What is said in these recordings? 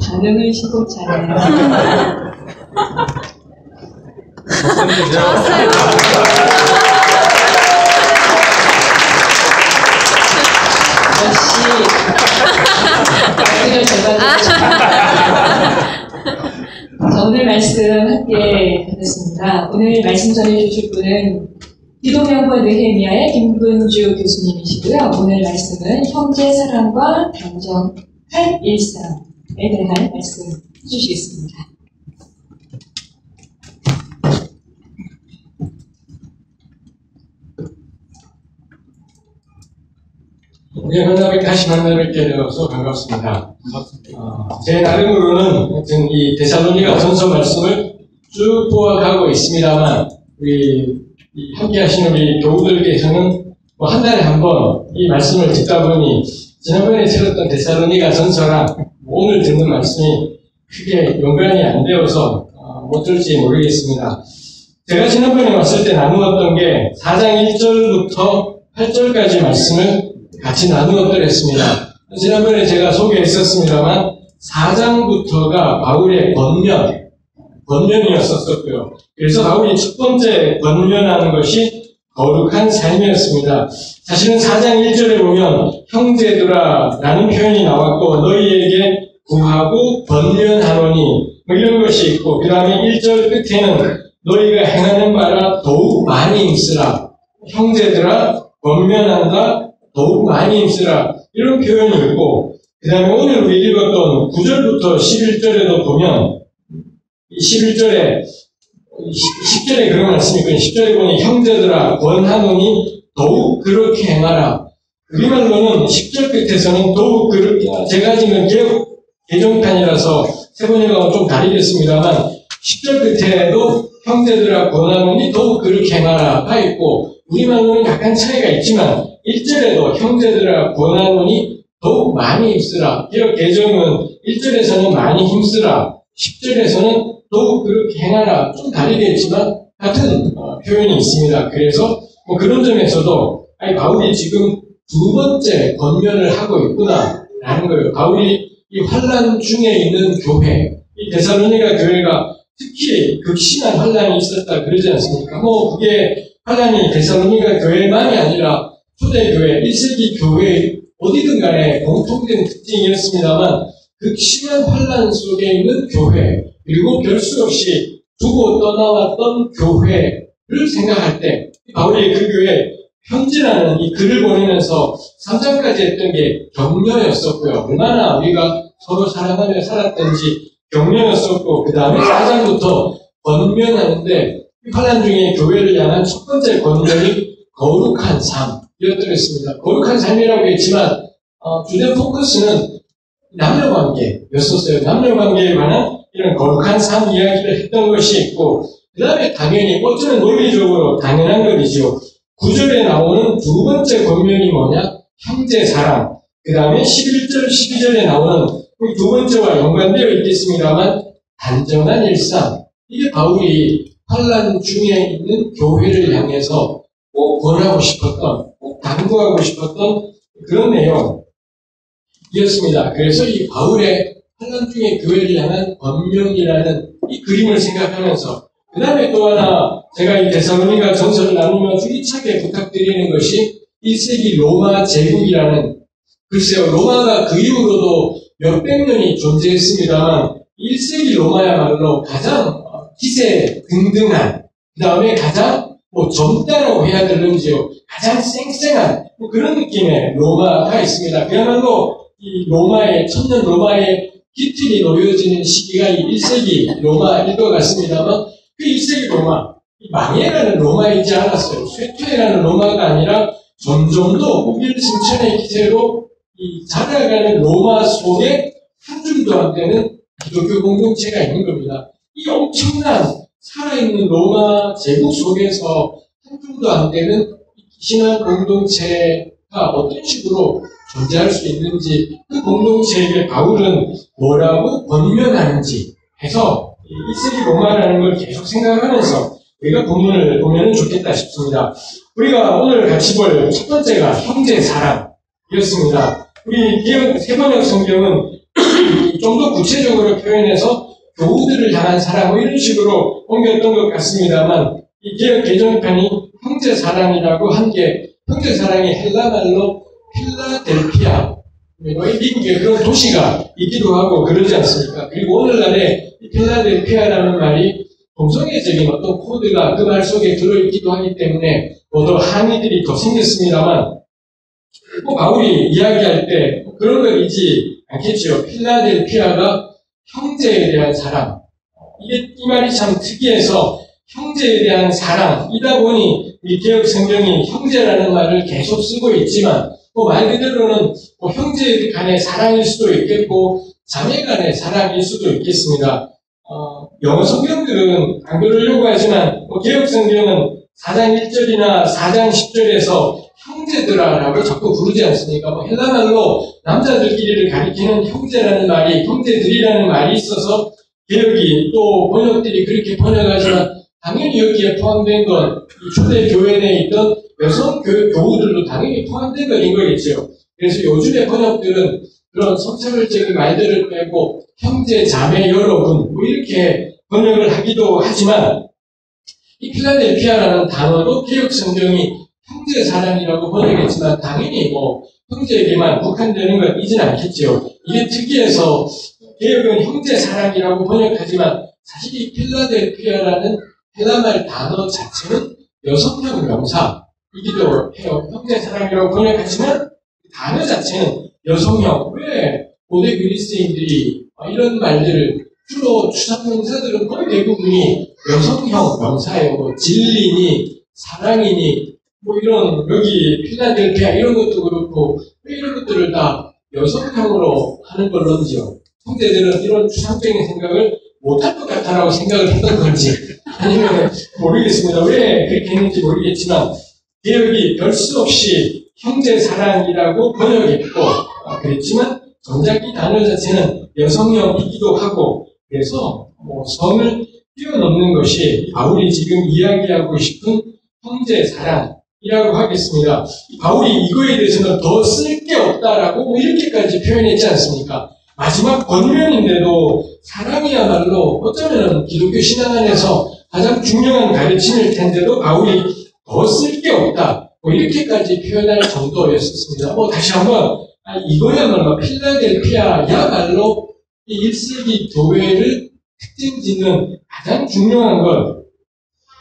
반응을 시겁지 않아요. 좋았어요. 역시 말씀을 제가 오늘 말씀 함께 받았습니다. 오늘 말씀 전해주실 분은 기독연구원 느헤미야의 김근주 교수님이시고요. 오늘 말씀은 형제 사랑과 단정할 일상에 대한 말씀 해주시겠습니다. 네, 다시 만나뵙게 되어서 반갑습니다. 제 나름으로는 하여튼 이 데살로니가 전서 말씀을 쭉 보아가고 있습니다만, 우리 함께 하시는 우리 교우들께서는 뭐 한 달에 한 번 이 말씀을 듣다 보니 지난번에 들었던 데살로니가 전서랑 오늘 듣는 말씀이 크게 연관이 안 되어서 못 들을지 모르겠습니다. 제가 지난번에 왔을 때 나누었던 게 4장 1절부터 8절까지 말씀을 같이 나누었더랬습니다. 지난번에 제가 소개했었습니다만 4장부터가 바울의 권면이었었고요. 그래서 바울이 첫 번째 권면하는 것이 거룩한 삶이었습니다. 사실은 4장 1절에 보면 형제들아 라는 표현이 나왔고 너희에게 구하고 권면하노니 뭐 이런 것이 있고, 그 다음에 1절 끝에는 너희가 행하는 바라 더욱 많이 힘쓰라, 형제들아 권면한다 더욱 많이 힘쓰라, 이런 표현이 있고, 그 다음에 오늘 우리 읽었던 9절부터 11절에도 보면 11절에 10절에 그런 말씀이 있거든요. 10절에 보니 형제들아 권하노니 더욱 그렇게 행하라. 우리말로는 10절 끝에서는 더욱 그렇게, 제가 지금 개정판이라서 세 번역하고 좀 다르겠습니다만 10절 끝에도 형제들아 권하노니 더욱 그렇게 행하라가 있고, 우리말로는 약간 차이가 있지만 1절에도 형제들아 권하노니 더욱 많이 힘쓰라. 기록 개정은 1절에서는 많이 힘쓰라, 10절에서는 더욱 그렇게 행하라. 좀 다르겠지만 같은 표현이 있습니다. 그래서 뭐 그런 점에서도 바울이 지금 두 번째 권면을 하고 있구나라는 거예요. 바울이 이 환난 중에 있는 교회, 이 데살로니가 교회가 특히 극심한 환난이 있었다 그러지 않습니까? 뭐 그게 환난이 데살로니가 교회만이 아니라 초대교회, 1세기 교회 어디든 간에 공통된 특징이었습니다만, 극심한 환난 속에 있는 교회, 그리고 별 수 없이 두고 떠나왔던 교회를 생각할 때 바울이 그 교회 편지라는 이 글을 보내면서 3장까지 했던 게 격려였었고요. 얼마나 우리가 서로 사랑하며 살았던지 격려였었고, 그 다음에 4장부터 권면하는데, 환난 중에 교회를 향한 첫 번째 권면이 거룩한 삶이었더랬습니다. 거룩한 삶이라고 했지만 주된 포커스는 남녀관계였었어요. 남녀관계에 관한 이런 거룩한 삶 이야기를 했던 것이 있고, 그 다음에 당연히 어쩌면 논리적으로 당연한 것이죠. 9절에 나오는 두 번째 권면이 뭐냐? 형제 사랑. 그 다음에 11절, 12절에 나오는 두 번째와 연관되어 있겠습니다만 단정한 일상. 이게 바울이 환난 중에 있는 교회를 향해서 꼭 권하고 싶었던, 꼭 당부하고 싶었던 그런 내용이었습니다. 그래서 이 바울의 환난 중에 교회를 향한 권면이라는 이 그림을 생각하면서, 그 다음에 또 하나 제가 이 데살로니가 전서를 나누면서 힘차게 부탁드리는 것이 1세기 로마 제국이라는, 글쎄요, 로마가 그 이후로도 몇백 년이 존재했습니다만 1세기 로마야말로 가장 기세 등등한, 그 다음에 가장 젊다라고 해야 되는지요, 가장 쌩쌩한 그런 느낌의 로마가 있습니다. 그야말로 이 로마의, 천년 로마의 기틀이 놓여지는 시기가 이 1세기 로마일 것 같습니다만, 그 1세기 로마, 망해가는 로마이지 않았어요. 쇠퇴해가는 로마가 아니라 점점 더 후길승천의 기세로 이 자라가는 로마 속에 한 줌도 안 되는 기독교 공동체가 있는 겁니다. 이 엄청난 살아있는 로마 제국 속에서 한 줌도 안 되는 신앙 공동체가 어떤 식으로 존재할 수 있는지, 그 공동체에게 바울은 뭐라고 권면하는지 해서 1세기 로마라는 걸 계속 생각하면서 우리가 본문을 보면 좋겠다 싶습니다. 우리가 오늘 같이 볼 첫 번째가 형제 사랑이었습니다. 우리 세번역 성경은 좀 더 구체적으로 표현해서 교우들을 향한 사랑 뭐 이런 식으로 옮겼던 것 같습니다만 이 개혁 개정편이 형제사랑이라고 한 게 형제사랑이 헬라말로 필라델피아 미국에 그런 도시가 있기도 하고 그러지 않습니까? 그리고 오늘날에 이 필라델피아라는 말이 동성애적인 어떤 코드가 그 말 속에 들어있기도 하기 때문에 더 항의들이 더 생겼습니다만 바울이 이야기할 때 그런 걸 잊지 않겠죠. 필라델피아가 형제에 대한 사랑. 이 말이 참 특이해서 형제에 대한 사랑이다 보니 이 개혁 성경이 형제라는 말을 계속 쓰고 있지만 말 그대로는 형제 간의 사랑일 수도 있겠고 자매 간의 사랑일 수도 있겠습니다. 영어 성경들은 안 그러려고 하지만 개혁 성경은 4장 1절이나 4장 10절에서 형제들아라고 자꾸 부르지 않습니까? 헬라말로 남자들끼리를 가리키는 형제라는 말이 형제들이라는 말이 있어서 개혁이 또 번역들이 그렇게 번역하지만 당연히 여기에 포함된 건 초대 교회 내에 있던 여성 교우들도 당연히 포함된 것인 거겠죠. 그래서 요즘의 번역들은 그런 성차별적인 말들을 빼고 형제, 자매, 여러분 뭐 이렇게 번역을 하기도 하지만 이 필라델피아라는 단어도 개혁 성경이 형제 사랑이라고 번역했지만 당연히 형제에게만 국한되는 건 이진 않겠죠. 이게 특이해서 개혁은 형제 사랑이라고 번역하지만 사실 이 필라델피아라는 헬라말 단어 자체는 여성형 명사이기도 해요. 형제 사랑이라고 번역하지만 단어 자체는 여성형. 왜 고대 그리스인들이 이런 말들을 주로 추상명사들은 거의 대부분이 여성형 명사예요. 진리니 사랑이니 이런 여기 필라델피아 이런 것도 그렇고 이런 것들을 다 여성형으로 하는 걸런지요. 형제들은 이런 추상적인 생각을 못할 것 같다라고 생각을 했던 건지 아니면 모르겠습니다. 왜 그렇게 했는지 모르겠지만 개혁이 별 수 없이 형제 사랑이라고 번역했고 그랬지만 정작 이 단어 자체는 여성형이기도 하고 그래서 성을 뛰어넘는 것이 바울이 지금 이야기하고 싶은 형제 사랑이라고 하겠습니다. 바울이 이거에 대해서는 더 쓸 게 없다라고 이렇게까지 표현했지 않습니까? 마지막 권면인데도 사랑이야말로 어쩌면 기독교 신앙 안에서 가장 중요한 가르침일 텐데도 바울이 더 쓸 게 없다. 이렇게까지 표현할 정도였었습니다. 다시 한번 이거야말로 필라델피아야말로 이 1세기 교회를 특징 짓는 가장 중요한 건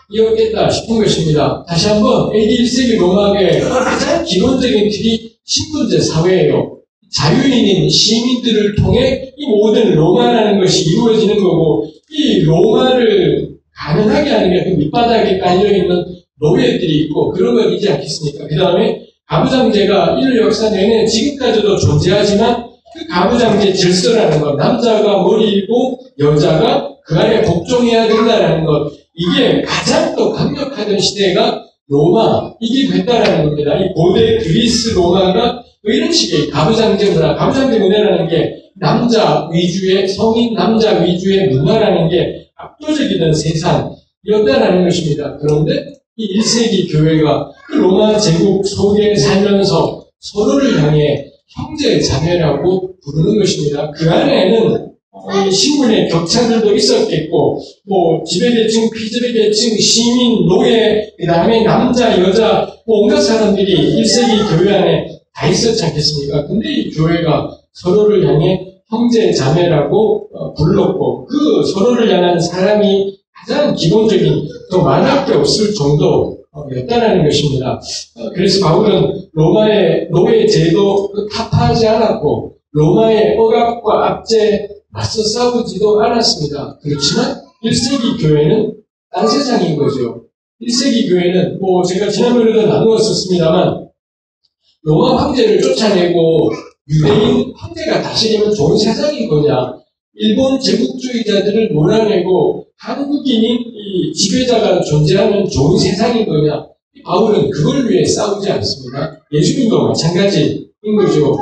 이었겠다 싶은 것입니다. 다시 한번 AD 1세기 로마의 가장 기본적인 틀이 신분제 사회예요. 자유인인 시민들을 통해 이 모든 로마라는 것이 이루어지는 거고 이 로마를 가능하게 하는 게 그 밑바닥에 깔려있는 노예들이 있고 그런 건 있지 않겠습니까? 그 다음에 가부장제가 인류 역사 내내 지금까지도 존재하지만 그 가부장제 질서라는 것, 남자가 머리이고 여자가 그 안에 복종해야 된다는 것, 이게 가장 또 강력하던 시대가 로마이기도 했다라는 겁니다. 이 고대 그리스 로마가 이런 식의 가부장제 문화, 가부장제 문화라는 게 남자 위주의, 성인 남자 위주의 문화라는 게 압도적이던 세상이었다라는 것입니다. 그런데 이 1세기 교회가 그 로마 제국 속에 살면서 서로를 향해 형제 자매라고 부르는 것입니다. 그 안에는 신분의 격차들도 있었겠고, 지배계층, 피지배계층, 시민, 노예, 그 다음에 남자, 여자, 온갖 사람들이 1세기 교회 안에 다 있었지 않겠습니까? 근데 이 교회가 서로를 향해 형제 자매라고 불렀고, 그 서로를 향한 사랑이 가장 기본적인 더 말할 게 없을 정도였다라는 것입니다. 그래서 바울은 로마의 노예 제도 타파하지 않았고 로마의 억압과 압제에 맞서 싸우지도 않았습니다. 그렇지만 1세기 교회는 딴 세상인 거죠. 1세기 교회는 제가 지난번에도 나누었었습니다만 로마 황제를 쫓아내고 유대인 황제가 다스리면 좋은 세상인 거냐, 일본 제국주의자들을 몰아내고 한국인인 이 지배자가 존재하면 좋은 세상인 거냐. 바울은 그걸 위해 싸우지 않습니다. 예수님도 마찬가지인 거죠.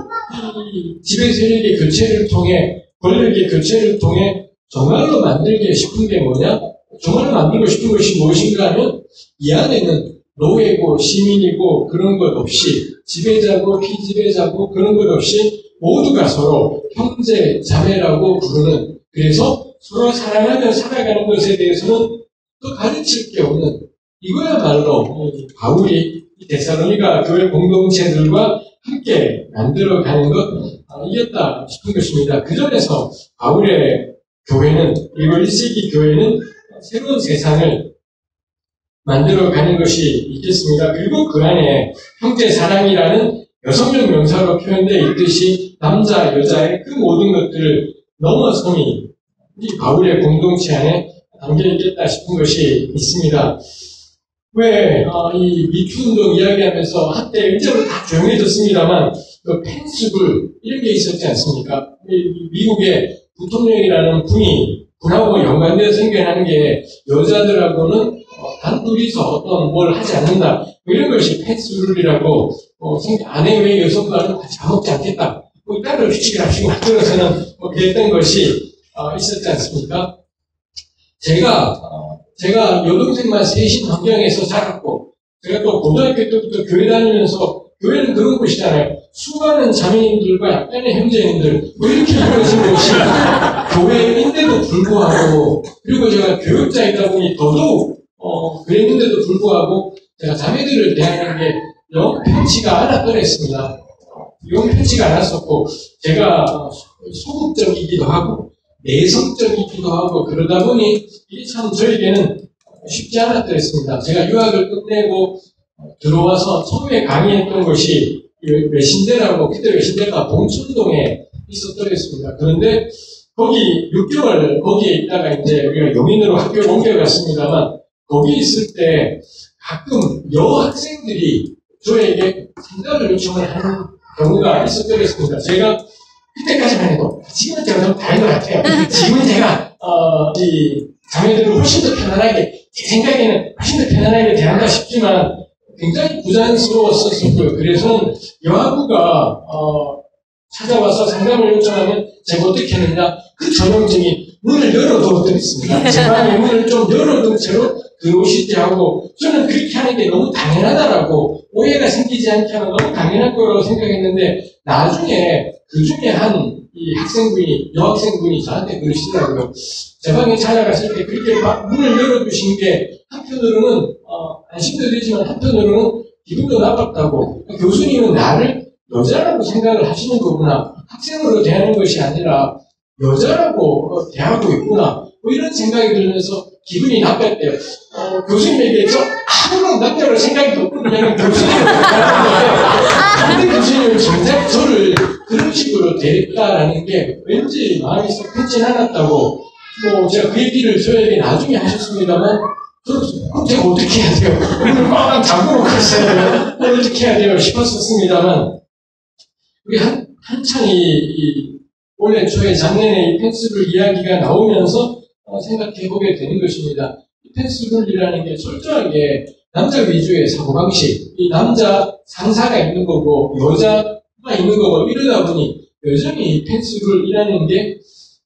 이 지배 세력의 교체를 통해, 권력의 교체를 통해 정말로 만들고 싶은 게 뭐냐? 정말로 만들고 싶은 것이 무엇인가 하면 이 안에는 노예고 시민이고 그런 것 없이 지배자고 피지배자고 그런 것 없이 모두가 서로 형제 자매라고 부르는, 그래서 서로 사랑하며 살아가는 것에 대해서는 또 가르칠 게 없는, 이거야말로 바울이 데살로니가 교회 공동체들과 함께 만들어가는 이겼다 싶은 것입니다. 그 점에서 바울의 교회는, 그리고 1세기 교회는 새로운 세상을 만들어가는 것이 있겠습니다. 그리고 그 안에 형제 사랑이라는 여성적 명사로 표현되어 있듯이 남자, 여자의 그 모든 것들을 넘어섬이 이 바울의 공동체 안에 담겨 있겠다 싶은 것이 있습니다. 왜 이 미투 운동 이야기하면서 한때 이제는 다 조용해졌습니다만 그 펜스불 이런 게 있었지 않습니까? 미국의 부통령이라는 분하고 연관되어 생겨나는 게 여자들하고는 단둘이서 어떤 뭘 하지 않는다. 이런 것이 펜스룰이라고 아내 외 여성과는 같이 밥 먹지 않겠다. 딸을 규칙을 하시고 만들어서는 그랬던 것이 있었지 않습니까? 제가 여동생만 셋인 환경에서 자랐고, 제가 또 고등학교 때부터 교회 다니면서, 교회는 그런 곳이잖아요. 수많은 자매님들과 약간의 형제님들, 이렇게 이루어진 곳이 교회인데도 불구하고, 그리고 제가 교육자이다 보니 더더욱, 그랬는데도 불구하고, 제가 자매들을 대하는 게 영 편치가 않았더랬습니다. 영 편치가 않았었고, 제가 소극적이기도 하고, 내성적이기도 하고, 그러다 보니 이게 참 저에게는 쉽지 않았더랬습니다. 제가 유학을 끝내고 들어와서 처음에 강의했던 것이 외신대라고, 그때 외신대가 봉천동에 있었더랬습니다. 그런데 거기 6개월 거기에 있다가 이제 우리가 용인으로 학교를 옮겨갔습니다만, 거기 있을 때 가끔 여학생들이 저에게 상담을 요청을 하는 경우가 있었더랬습니다. 제가 그때까지만 해도, 지금은 제가 좀 다른 것 같아요. 지금은 제가, 이 자매들을 훨씬 더 편안하게, 제 생각에는 훨씬 더 편안하게 대한다 싶지만, 굉장히 부자연스러웠었고요. 그래서 여학부가, 찾아와서 상담을 요청하면 제가 어떻게 했느냐, 그 전형적인 문을 열어두었더랬습니다. 제 방에 문을 좀 열어둔 채로 들어오시지 하고, 저는 그렇게 하는 게 너무 당연하다라고, 오해가 생기지 않게 하는 너무 당연할 거라고 생각했는데, 나중에 그 중에 이 여학생분이 저한테 그러시더라고요. 제 방에 찾아갔을 때 그렇게 막 문을 열어주신 게 한편으로는, 안심도 되지만 한편으로는 기분도 나빴다고. 교수님은 나를 여자라고 생각을 하시는 거구나. 학생으로 대하는 것이 아니라 여자라고 대하고 있구나. 이런 생각이 들면서 기분이 나빴대요. 교수님에게 아무런 남자로 생각이 없거든요. 교수님을 대하는데, 근데 교수님은 정작 저를 그런 식으로 대했다라는 게 왠지 마음이 썩 편치 않았다고, 제가 그 얘기를 저에게 나중에 하셨습니다만, 그럼 제가 어떻게 해야 돼요? 오늘 막 잠그고 있어요. 어떻게 해야 돼요? 싶었었습니다만, 우리 한창 올해 초에 작년에 이 펜스룰 이야기가 나오면서 생각해보게 되는 것입니다. 이 펜스룰이라는 게 철저하게 남자 위주의 사고방식, 이 남자 상사가 있는 거고, 여자가 있는 거고, 이러다 보니 여전히 이 펜스룰이라는 게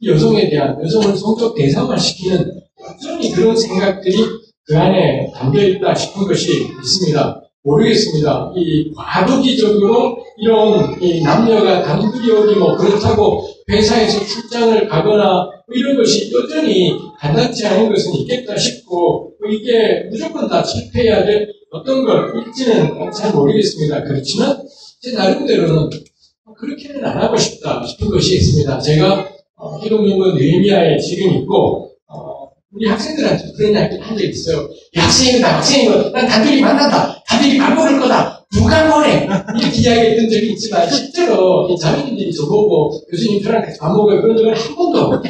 여성에 대한, 여성을 성적 대상화시키는 여전히 그런 생각들이 그 안에 담겨있다 싶은 것이 있습니다. 모르겠습니다. 이 과도기적으로 이런 이 남녀가 단둘이 어디 그렇다고 회사에서 출장을 가거나 이런 것이 여전히 간단치 않은 것은 있겠다 싶고, 이게 무조건 다 철폐해야 될 어떤 걸일지는 잘 모르겠습니다. 그렇지만 제 나름대로는 그렇게는 안 하고 싶다 싶은 것이 있습니다. 제가 기독연구원 느헤미야에 지금 있고, 우리 학생들한테 그런 이야기를 한 적이 있어요. 학생이고, 난 단둘이 만난다. 단둘이 밥 먹을 거다. 누가 뭐래? 이렇게 이야기했던 적이 있지만, 실제로 자매님들이 저보고 교수님 저랑 같이 밥 먹어요. 그런 적은 한 번도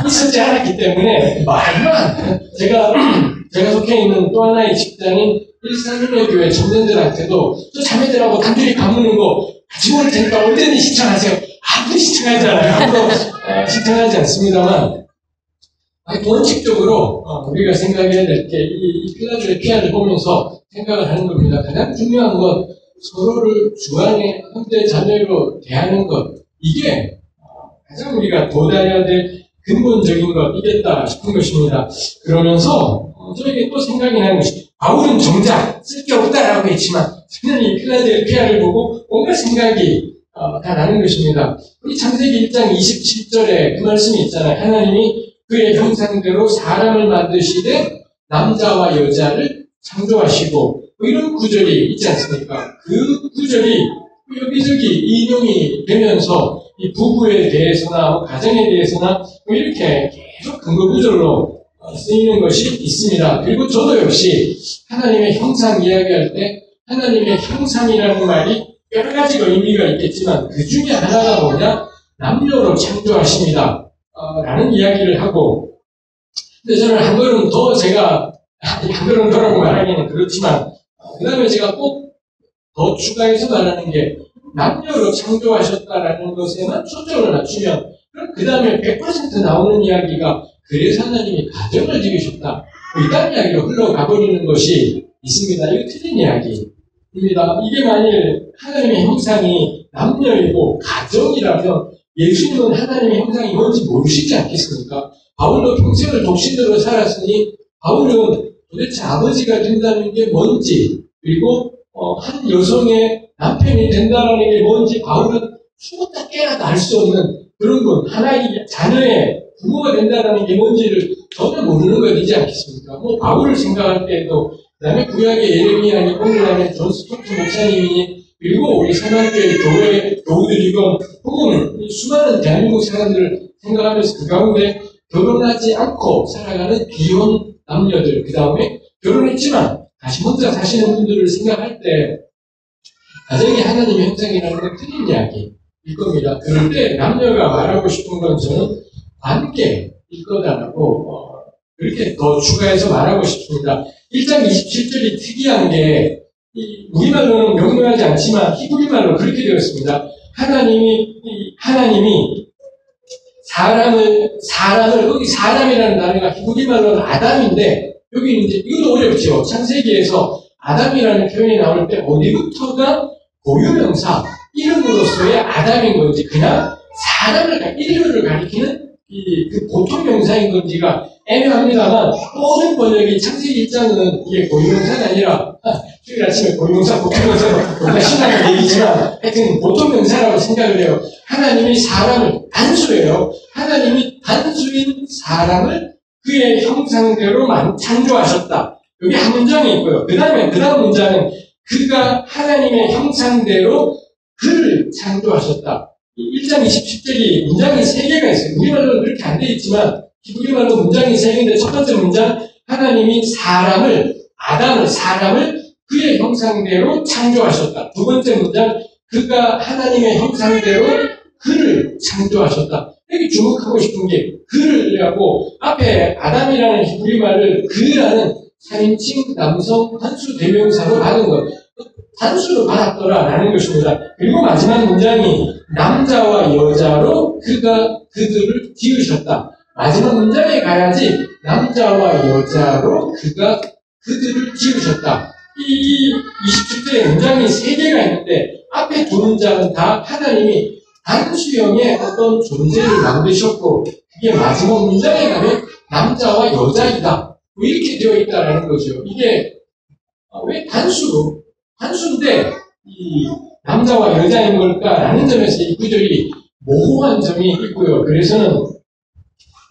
있었지 않았기 때문에, 말만. 제가 속해 있는 또 하나의 직장인 일산윤회교회 청년들한테도 저 자매들하고 단둘이 밥 먹는 거 같이 먹을 테니까 언제든 신청하세요. 아무도 신청하잖아요. 아무도 신청하지 않습니다만, 원칙적으로 우리가 생각해야 될 게 이 필라델피아를 보면서 생각을 하는 겁니다. 가장 중요한 건 서로를 주안의 형제 자매로 대하는 것, 이게 가장 우리가 도달해야 될 근본적인 것이겠다 싶은 것입니다. 그러면서 저에게 또 생각이 나는 것이 바울은 정작 쓸데없다라고 했지만 저는 이 필라델피아를 보고 뭔가 생각이 다 나는 것입니다. 우리 창세기 1장 27절에 그 말씀이 있잖아요. 하나님이 그의 형상대로 사람을 만드시되 남자와 여자를 창조하시고 뭐 이런 구절이 있지 않습니까? 그 구절이 여기저기 인용이 되면서 이 부부에 대해서나 가정에 대해서나 뭐 이렇게 계속 근거 구절로 쓰이는 것이 있습니다. 그리고 저도 역시 하나님의 형상 이야기할 때 하나님의 형상이라는 말이 여러 가지가 의미가 있겠지만 그 중에 하나가 뭐냐? 남녀로 창조하십니다. 라는 이야기를 하고 근데 저는 한 걸음 더 제가 한 걸음 더라고 말하기는 그렇지만 그 다음에 제가 꼭 더 추가해서 말하는 게 남녀로 창조하셨다라는 것에만 초점을 맞추면 그 다음에 100% 나오는 이야기가 그래서 하나님이 가정을 지으셨다. 이딴 이야기로 흘러가버리는 것이 있습니다. 이거 틀린 이야기입니다. 이게 만일 하나님의 형상이 남녀이고 가정이라면 예수님은 하나님의 형상이 뭔지 모르시지 않겠습니까? 바울도 평생을 독신으로 살았으니 바울은 도대체 아버지가 된다는 게 뭔지 그리고 한 여성의 남편이 된다는 게 뭔지 바울은 죽었다 깨어나도 알 수 없는 그런 분, 하나의 자녀의 부모가 된다는 게 뭔지를 전혀 모르는 것이지 않겠습니까? 뭐 바울을 생각할 때에도 그 다음에 구약의 예레미야니 오늘날의 존 스토트 목사님이니 그리고 우리 새만교회 교회 교우들이건 혹은 수많은 대한민국 사람들을 생각하면서 그 가운데 결혼하지 않고 살아가는 비혼 남녀들 그 다음에 결혼했지만 다시 혼자 사시는 분들을 생각할 때 가정이 하나님의 형상이라는 건 틀린 이야기일 겁니다. 그럴 때 남녀가 말하고 싶은 건 저는 관계일 거다라고 그렇게 더 추가해서 말하고 싶습니다. 1장 27절이 특이한 게 우리말로는 명료하지 않지만 히브리말로 그렇게 되었습니다. 하나님이 사람을 여기 사람이라는 단어가 히브리말로는 아담인데 여기 이제 이것도 어렵죠. 창세기에서 아담이라는 표현이 나올 때 어디부터가 고유명사 이름으로서의 아담인 건지 그냥 사람을 인류를 가리키는 그 보통 명사인 건지가 애매합니다만 모든 번역이 창세기 1장은 이게 고유명사가 아니라 주일 아침에 고유명사, 보통명사 뭔가 신나는 얘기지만 하여튼 보통명사라고 생각을 해요. 하나님이 사람을 단수예요. 하나님이 단수인 사람을 그의 형상대로 창조하셨다. 여기 한 문장이 있고요. 그 다음 문장은 그가 하나님의 형상대로 그를 창조하셨다. 1장 27절이 문장이 3개가 있어요. 우리말로는 그렇게 안 되어 있지만 히브리말로 문장이 3개인데 첫 번째 문장 하나님이 사람을 그의 형상대로 창조하셨다. 두 번째 문장 그가 하나님의 형상대로 그를 창조하셨다. 여기 주목하고 싶은 게 그를 하고 앞에 아담이라는 히브리말을 그라는 3인칭 남성 단수 대명사로 받은 것. 단수로 받았더라라는 것입니다. 그리고 마지막 문장이 남자와 여자로 그가 그들을 지으셨다. 마지막 문장에 가야지 남자와 여자로 그가 그들을 지으셨다. 이 27절에 문장이 3개가 있는데 앞에 두 문장은 다 하나님이 단수형의 어떤 존재를 만드셨고 그게 마지막 문장에 가면 남자와 여자이다. 이렇게 되어 있다는 거죠. 이게 왜 단수인데 이 남자와 여자인 걸까라는 점에서 이 구절이 모호한 점이 있고요. 그래서는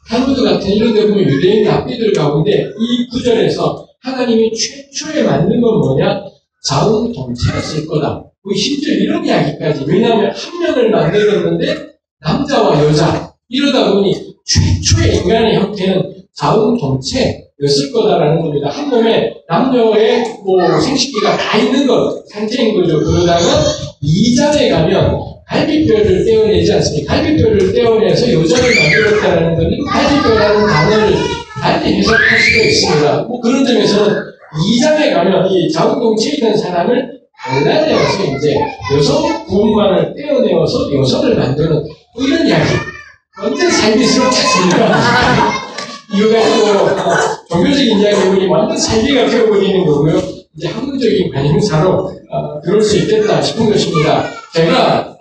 탈무드 같은 이런 데 보면 유대인 랍비들 가운데 이 구절에서 하나님이 최초에 만든 건 뭐냐? 자웅동체였을 거다. 심지어 이런 이야기까지. 왜냐하면 한 명을 만들었는데 남자와 여자 이러다 보니 최초의 인간의 형태는 자웅동체였을 거다라는 겁니다. 한 몸에 남녀의 생식기가 다 있는 것 상태인 거죠. 그러다가 2장에 가면 갈비뼈를 떼어내지 않습니까? 갈비뼈를 떼어내서 여자를 만들었다는 건 갈비뼈라는 단어를 달리 해석할 수가 있습니다. 그런 점에서는 2장에 가면 이 자웅동체에 있는 사람을 갈라내어서 이제 여성 부분만을 떼어내어서 여성을 만드는 이런 이야기. 완전 살비스럽지 않습니까? 이거 가지고 종교적인 이야기를 완전 살비가 되어버리는 거고요. 이제 학문적인 관심사로 그럴 수 있겠다 싶은 것입니다. 제가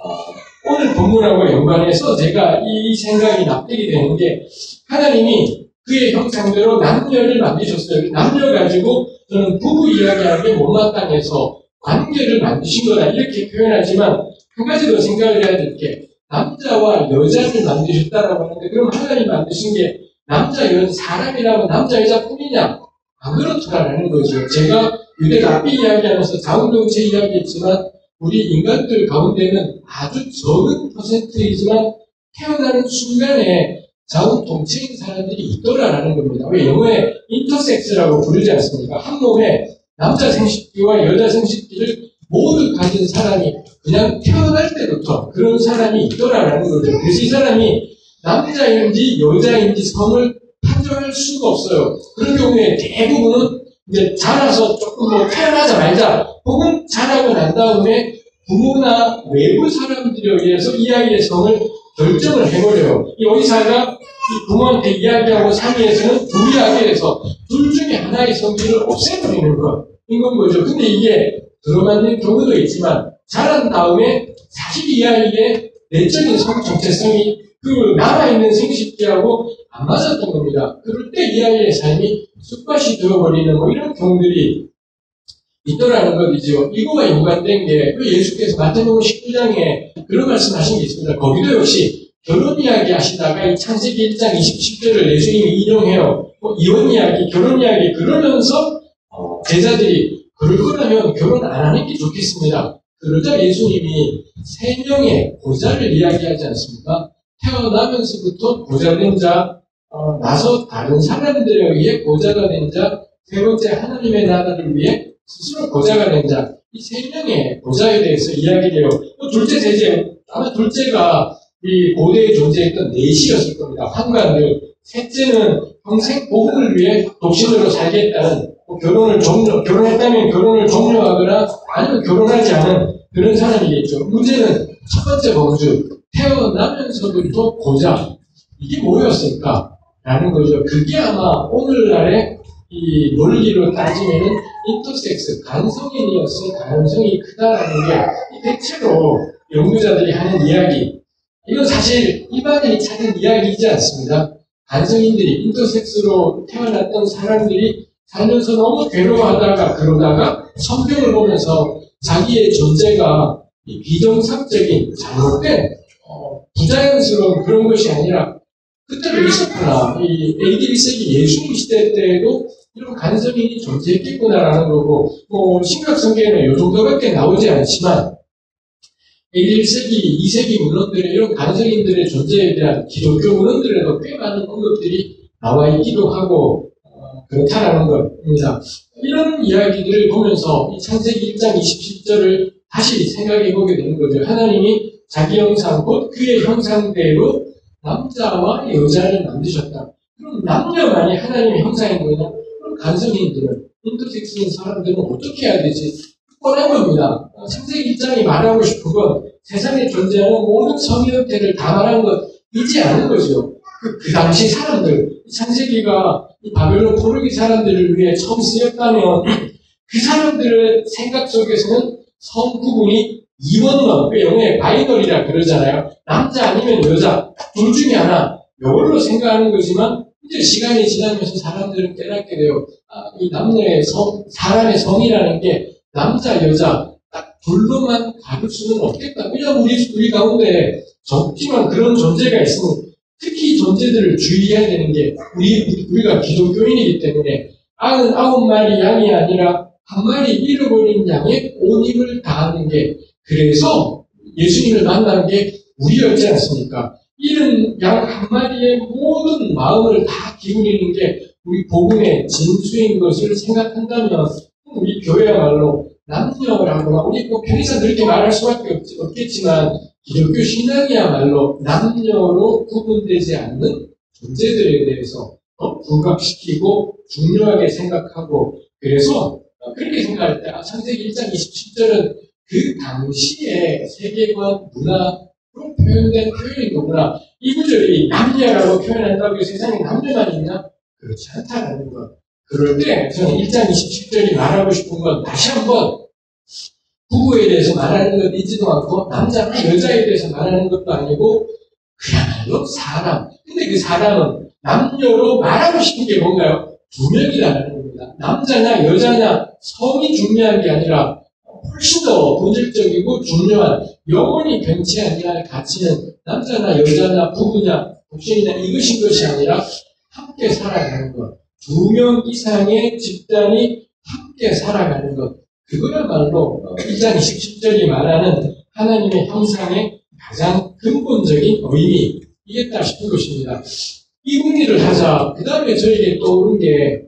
오늘 본문하고 연관해서 제가 이 생각이 납득이 되는 게 하나님이 그의 형상대로 남녀를 만드셨어요. 남녀 가지고 저는 부부 이야기하는 게 못마땅해서 관계를 만드신 거다 이렇게 표현하지만 한 가지 더 생각을 해야 될 게 남자와 여자를 만드셨다라고 하는데 그럼 하나님 만드신 게 남자, 여자, 사람이라고 남자, 여자뿐이냐? 안 그렇다라는 거죠. 제가 유대 랍비 이야기하면서 자웅동체 이야기했지만 우리 인간들 가운데는 아주 적은 퍼센트이지만 태어나는 순간에 자웅동체인 사람들이 있더라라는 겁니다. 왜 영어에 인터섹스라고 부르지 않습니까? 한 몸에 남자 생식기와 여자 생식기를 모두 가진 사람이 그냥 태어날 때부터 그런 사람이 있더라라는 거죠. 그래서 이 사람이 남자인지 여자인지 성을 판정할 수가 없어요. 그런 경우에 대부분은 이제 자라서 조금 태어나자 말자 혹은 자라고 난 다음에 부모나 외부 사람들에 의해서 이 아이의 성을 결정을 해버려요. 이 의사가 이 부모한테 이야기하고 상의해서는 둘 이야기해서 둘 중에 하나의 성질을 없애버리는 것. 이건 거죠. 근데 이게 들어맞는 경우도 있지만 자란 다음에 사실 이 아이의 내적인 성 정체성이 그 남아있는 생식기하고 안 맞았던 겁니다. 그럴 때 이 아이의 삶이 쑥밭이 되어버리는 이런 경우들이 있더라는 것이죠. 이거와 연관된 게 예수께서 마태복음 19장에 그런 말씀하신 게 있습니다. 거기도 역시 결혼 이야기 하시다가 이 창세기 1장 27절을 예수님이 인용해요. 이혼 이야기, 결혼 이야기 그러면서 제자들이 그럴 거라면 결혼 안 하는 게 좋겠습니다. 그러자 예수님이 세 명의 보좌를 이야기하지 않습니까? 태어나면서부터 보좌 된 자, 나서 다른 사람들에 의해 보좌가 된 자, 세 번째 하나님의 나라를 위해 스스로 보좌가 된 자, 이 세 명의 보좌에 대해서 이야기해요. 둘째, 셋째, 아마 둘째가 이 고대에 존재했던 넷이었을 겁니다. 환관들. 셋째는 평생 복음을 위해 독신으로 살겠다는 결혼했다면 결혼을 종료하거나 아니면 결혼하지 않은 그런 사람이겠죠. 문제는 첫 번째 범주, 태어나면서부터 보좌. 이게 뭐였을까? 라는 거죠. 그게 아마 오늘날의 이 논리로 따지면은 인터섹스, 간성인이었을 가능성이 크다라는 게 대체로 연구자들이 하는 이야기. 이건 사실 일반인이 찾은 이야기이지 않습니다. 간성인들이 인터섹스로 태어났던 사람들이 살면서 너무 괴로워하다가 그러다가 성경을 보면서 자기의 존재가 비정상적인 잘못된 부자연스러운 그런 것이 아니라 그때도 있었구나. 이 AD 1세기 예수님 시대 때에도 이런 간성인이 존재했겠구나라는 거고 신약성경에는 이 정도밖에 나오지 않지만 AD 1세기, 2세기 문헌들의 이런 간성인들의 존재에 대한 기독교 문헌들에도 꽤 많은 언급들이 나와 있기도 하고 그렇다라는 겁니다. 이런 이야기들을 보면서 이 창세기 1장 27절을 다시 생각해 보게 되는 거죠. 하나님이 자기 형상, 곧 그의 형상대로 남자와 여자를 만드셨다. 그럼 남녀만이 하나님의 형상인 거냐? 그럼 간성인들은, 인터섹스인 사람들은 어떻게 해야 되지? 뻔한 겁니다. 창세기 1장이 말하고 싶은 건 세상에 존재하는 모든 성의 형태를 다 말한 것이지 않은 거죠. 그 당시 사람들, 창세기가 이 바벨론 포르기 사람들을 위해 처음 쓰였다면 그 사람들의 생각 속에서는 성 구분이 이원론, 영어에 바이너리라 그러잖아요. 남자 아니면 여자, 둘 중에 하나, 이걸로 생각하는 거지만 이제 시간이 지나면서 사람들은 깨닫게 돼요. 이 남녀의 성, 사람의 성이라는 게 남자, 여자 딱 둘로만 가둘 수는 없겠다. 왜냐하면 우리 가운데 적지만 그런 존재가 있으면 특히 존재들을 주의해야 되는 게 우리가 기독교인이기 때문에 99마리 양이 아니라 한 마리 잃어버린 양에 온 힘을 다하는 게 그래서 예수님을 만나는 게 우리였지 않습니까? 잃은 양 한 마리의 모든 마음을 다 기울이는 게 우리 복음의 진수인 것을 생각한다면 우리 교회야말로 남녀라거나 우리 편의상 그렇게 말할 수밖에 없겠지만 기독교 신앙이야말로 남녀로 구분되지 않는 존재들에 대해서 부각시키고 중요하게 생각하고 그래서 그렇게 생각할 때 창세기 1장 27절은 그 당시의 세계관, 문화로 표현된 표현인 거구나. 이 구절이 남녀라고 표현한다고 세상에 남녀만 있나? 그렇지 않다라는 것. 그럴 때 저는 1장 27절이 말하고 싶은 건 다시 한번 부부에 대해서 말하는 것이지도 않고 남자나 여자에 대해서 말하는 것도 아니고 그야말로 사람. 근데 그 사람은 남녀로 말하고 싶은 게 뭔가요? 두 명이라는 겁니다. 남자냐 여자냐 성이 중요한 게 아니라 훨씬 더 본질적이고 중요한 영원히 변치 아니할 가치는 남자나 여자나 부부냐 독신이냐 이것인 것이 아니라 함께 살아가는 것. 2명 이상의 집단이 함께 살아가는 것. 그거야말로 1장 27절이 말하는 하나님의 형상의 가장 근본적인 의미이겠다 싶은 것입니다. 이 문의를 하자. 그 다음에 저에게 떠오른 게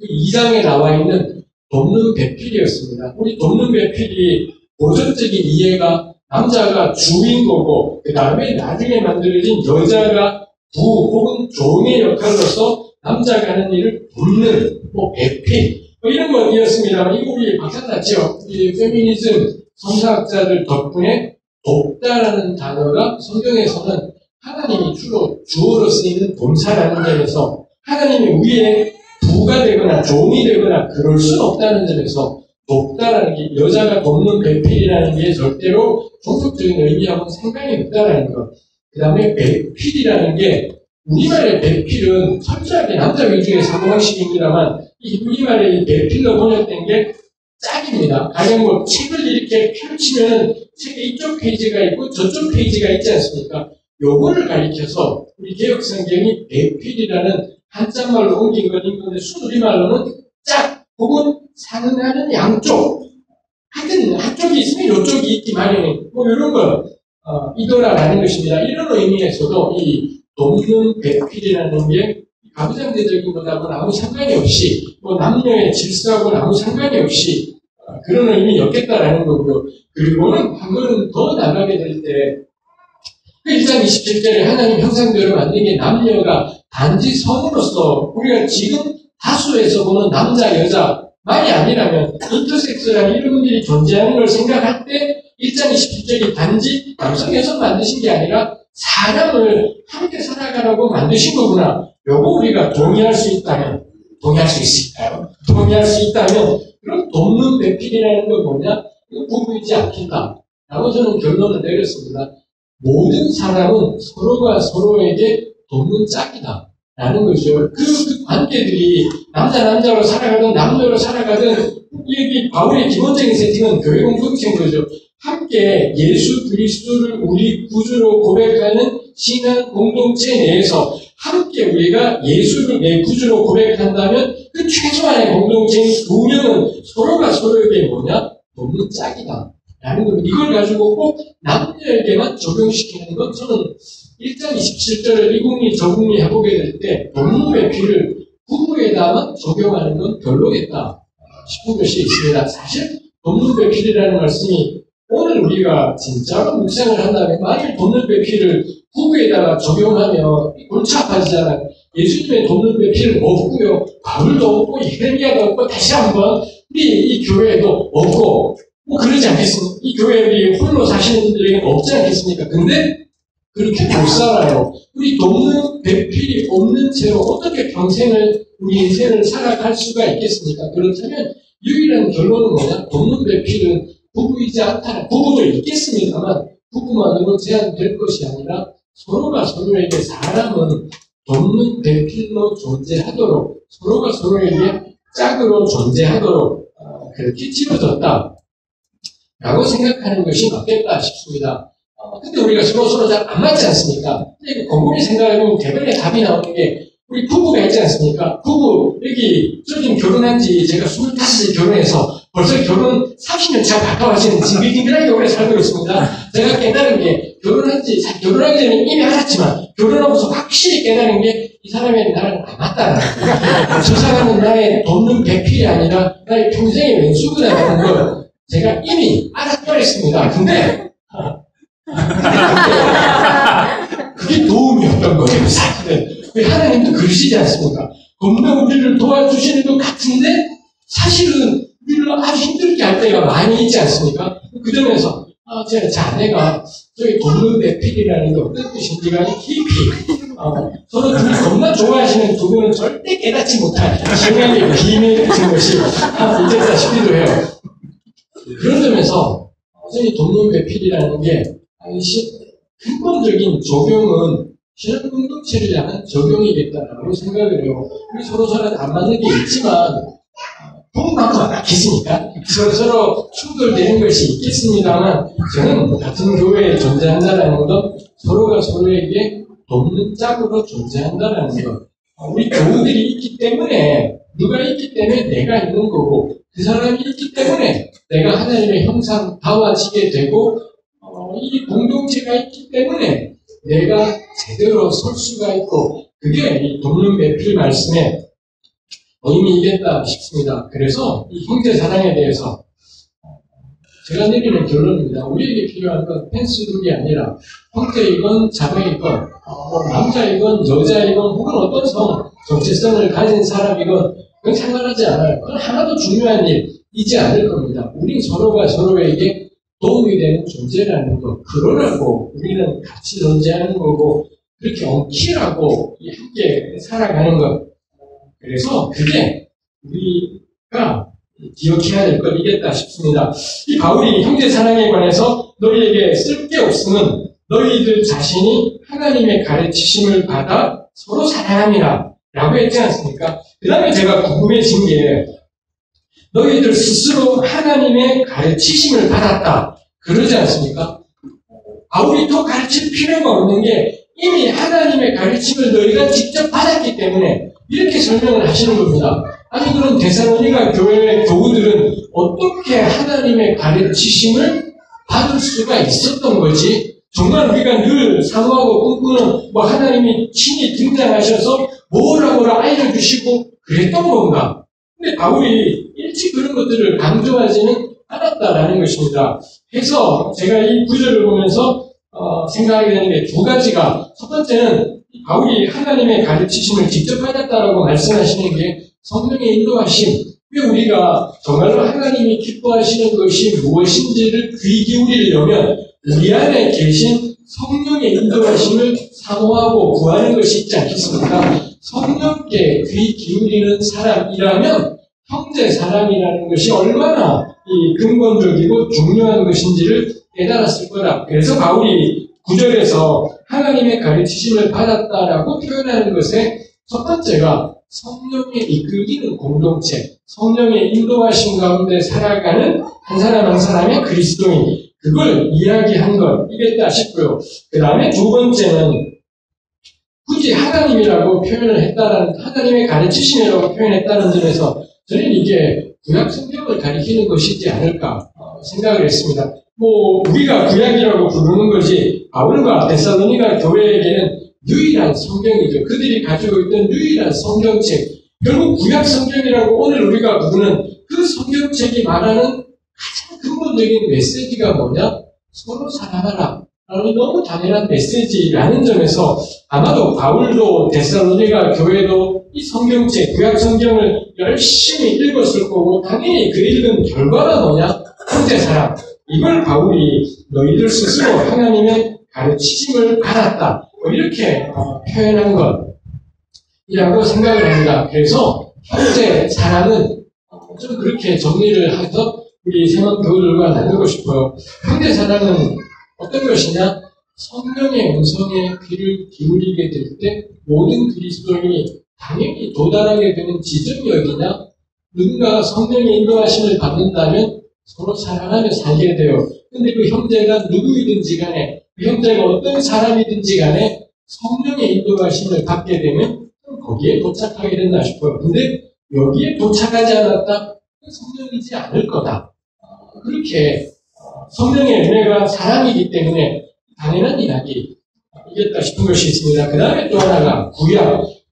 2장에 나와 있는 돕는 배필이었습니다. 우리 돕는 배필이 고전적인 이해가 남자가 주인 거고 그 다음에 나중에 만들어진 여자가 부 혹은 종의 역할로서 남자가 하는 일을 돕는 배필 이런 것이었습니다만 이거 우리 박살났죠. 우리 페미니즘 성사학자들 덕분에 돕다라는 단어가 성경에서는 하나님이 주로 주어로 쓰이는 동사라는 점에서 하나님이 위에 부가 되거나 종이 되거나 그럴 수는 없다는 점에서 돕다라는 게 여자가 돕는 배필이라는 게 절대로 종속적인 의미하고는 상관이 없다라는 것. 그 다음에 배필이라는 게 우리말의 배필은 철저하게 남자 위주의 사고방식입니다만 이 우리말의 배필로 번역된 게 짝입니다. 가령 책을 이렇게 펼치면 책에 이쪽 페이지가 있고 저쪽 페이지가 있지 않습니까? 요거를 가리켜서 우리 개혁성경이 배필이라는 한자말로 옮긴 건데 순우리말로는 짝 혹은 상하는 양쪽 하여튼 한쪽이 있으면 요쪽이 있기 마련인 이런 거 이거라는 것입니다. 이런 의미에서도 이 돕는 배필이라는 게 가부장제적인 것하고는 아무 상관이 없이 남녀의 질서하고는 아무 상관이 없이 그런 의미였겠다라는 거고요. 그리고는 한 걸음 더 나가게 될 때 1장 27절에 하나님 형상대로 만든 게 남녀가 단지 성으로서 우리가 지금 다수에서 보는 남자, 여자만이 아니라면 인터섹스라는 이런 분들이 존재하는 걸 생각할 때 1장 27절이 단지 남성, 여성 만드신 게 아니라 사람을 함께 살아가라고 만드신 거구나. 요거 우리가 동의할 수 있다면 동의할 수 있을까요? 동의할 수 있다면 그럼 돕는 배필이라는 건 뭐냐? 이거 부부이지 않겠다. 라고 저는 결론을 내렸습니다. 모든 사람은 서로가 서로에게 돕는 짝이다. 라는 거죠. 그 관계들이 남자로 살아가든 남녀로 살아가든 이 바울의 기본적인 세팅은 교회 공동체인 거죠. 함께 예수 그리스도를 우리 구주로 고백하는 신앙 공동체 내에서 함께 우리가 예수를 내 구주로 고백한다면 그 최소한의 공동체인 2명은 서로가 서로에게 돕는 짝이다. 라는 겁니다. 이걸 가지고 꼭 남녀에게만 적용시키는 건 저는 1장 27절을 이국리 저국리 해보게 될 때 돕는 배필을 부부에다만 적용하는 건 별로겠다 싶은 것이 있습니다. 사실 돕는 배필이라는 말씀이 오늘 우리가 진짜로 묵상을 한다면 만일 돕는 배필을 부부에다가 적용하면 골치 아파지잖아요. 예수님의 돕는 배필은 없고요. 바울도 없고 예레미야도 없고 다시 한번 우리 이 교회에도 없고 그러지 않겠습니까? 이 교회에 홀로 사시는 분들에게는 없지 않겠습니까? 근데 그렇게 못 살아요. 우리 돕는 배필이 없는 채로 어떻게 평생을 우리 인생을 살아갈 수가 있겠습니까? 그렇다면 유일한 결론은 돕는 배필은 부부이지 않다. 부부도 있겠습니다만 부부만으로 제한될 것이 아니라 서로가 서로에게 사람은 돕는 배필로 존재하도록 서로가 서로에게 짝으로 존재하도록 그렇게 지어졌다. 라고 생각하는 것이 맞겠다 싶습니다. 근데 우리가 서로 잘 안 맞지 않습니까? 근데 곰곰이 생각해보면 대변의 답이 나오는 게 우리 부부가 있지 않습니까? 부부, 여기, 저 지금 결혼한 지 제가 25세 결혼해서 벌써 결혼 30년 차 가까워지는 징글징글하게 오래 살고 있습니다. 제가 깨달은 게 결혼하기 전에 이미 알았지만 결혼하고서 확실히 깨달은 게 이 사람이 나랑 안 맞다라는 거. 저 사람은 나의 돕는 배필이 아니라 나의 평생의 왼수구다라는 걸 제가 이미 알아버렸습니다. 근데 그게 도움이었던 거예요, 사실은. 하나님도 그러시지 않습니까? 겁나 우리를 도와주시는 것 같은데 사실은 우리를 아주 힘들게 할 때가 많이 있지 않습니까? 그 점에서 제 아내가 저희 돕는 배필이라는 게 어떤 뜻인지가 깊이 서로 둘이 겁나 좋아하시는 두 분은 절대 깨닫지 못할 신앙의 비밀 같은 것이 있겠다 싶기도 해요. 그런 점에서 저희 돕는 배필이라는 게 근본적인 적용은 신앙 공동체를 향한 적용이겠다라고 생각을 해요. 우리 서로 안 맞는 게 있지만 복음만도 안 맞겠습니까? 서로 충돌되는 것이 있겠습니다만 저는 같은 교회에 존재한다는 것, 서로가 서로에게 돕는 짝으로 존재한다는 것. 우리 교우들이 있기 때문에 누가 있기 때문에 내가 있는 거고 그 사람이 있기 때문에 내가 하나님의 형상다워지게 되고 이 공동체가 있기 때문에 내가 제대로 설 수가 있고 그게 이 돕는 배필 말씀의 의미이겠다 싶습니다. 그래서 이 형제 사랑에 대해서 제가 내리는 결론입니다. 우리에게 필요한 건 펜스룩이 아니라 형제이건 자매이건 남자이건 여자이건 혹은 어떤 정체성을 가진 사람이건 그건 상관하지 않아요. 그건 하나도 중요한 일이지 않을 겁니다. 우린 서로가 서로에게 도움이 되는 존재라는 것, 그러라고 우리는 같이 존재하는 거고 그렇게 엉키라고 함께 살아가는 것. 그래서 그게 우리가 기억해야 될 것이겠다 싶습니다. 이 바울이 형제 사랑에 관해서 너희에게 쓸 게 없음은 너희들 자신이 하나님의 가르치심을 받아 서로 사랑함이라 라고 했지 않습니까? 그 다음에 제가 궁금해진 게 너희들 스스로 하나님의 가르치심을 받았다 그러지 않습니까? 바울이 또 가르칠 필요가 없는 게 이미 하나님의 가르침을 너희가 직접 받았기 때문에 이렇게 설명을 하시는 겁니다. 아니 그럼 데살로니가 교회 교우들은 어떻게 하나님의 가르치심을 받을 수가 있었던 거지? 정말 우리가 늘 사모하고 꿈꾸는 하나님이 친히 등장하셔서 뭐라 알려주시고 그랬던 건가? 근데 바울이 일찍 그런 것들을 강조하지는 않았다라는 것입니다. 해서 제가 이 구절을 보면서 생각하게 되는 게 두 가지가, 첫 번째는 바울이 하나님의 가르치심을 직접 받았다라고 말씀하시는 게 성령의 인도하심, 왜 우리가 정말로 하나님이 기뻐하시는 것이 무엇인지를 귀 기울이려면 우리 안에 계신 성령의 인도하심을 사모하고 구하는 것이 있지 않겠습니까? 성령께 귀 기울이는 사람이라면 형제 사람이라는 것이 얼마나 이 근본적이고 중요한 것인지를 깨달았을 거다. 그래서 바울이 9절에서 하나님의 가르치심을 받았다라고 표현하는 것의 첫 번째가 성령의 이끌리는 공동체, 성령의 인도하심 가운데 살아가는 한 사람 한 사람의 그리스도인, 그걸 이야기한 것이겠다 싶고요. 그 다음에 두 번째는 굳이 하나님이라고 표현을 했다는, 하나님의 가르치심이라고 표현했다는 점에서 저는 이게 구약 성경을 가리키는 것이지 않을까 생각을 했습니다. 우리가 구약이라고 부르는 거지, 바울과 데살로니가 교회에게는 유일한 성경이죠. 그들이 가지고 있던 유일한 성경책, 결국 구약 성경이라고 오늘 우리가 부르는 그 성경책이 말하는 가장 근본적인 메시지가 뭐냐? 서로 사랑하라 라는 너무 당연한 메시지라는 점에서 아마도 바울도 데살로니가 교회도 이 성경책, 구약 성경을 열심히 읽었을 거고, 당연히 그 읽은 결과가 뭐냐? 형제 사랑. 이걸 바울이 너희들 스스로 하나님의 가르치심을 받았다, 이렇게 표현한 것이라고 생각을 합니다. 그래서 형제 사랑은 좀 그렇게 정리를 해서 우리 세만 교우들과 나누고 싶어요. 형제 사랑은 어떤 것이냐? 성령의 음성에 귀를 기울이게 될 때 모든 그리스도인이 당연히 도달하게 되는 지점이 어디냐? 누군가가 성령의 인도하심을 받는다면 서로 사랑하며 살게 돼요. 근데 그 형제가 누구이든지 간에, 그 형제가 어떤 사람이든지 간에 성령의 인도하심을 받게 되면 거기에 도착하게 된다 싶어요. 근데 여기에 도착하지 않았다? 성령이지 않을 거다. 그렇게 성령의 은혜가 사랑이기 때문에 당연한 이야기이겠다 싶은 것이 있습니다. 그 다음에 또 하나가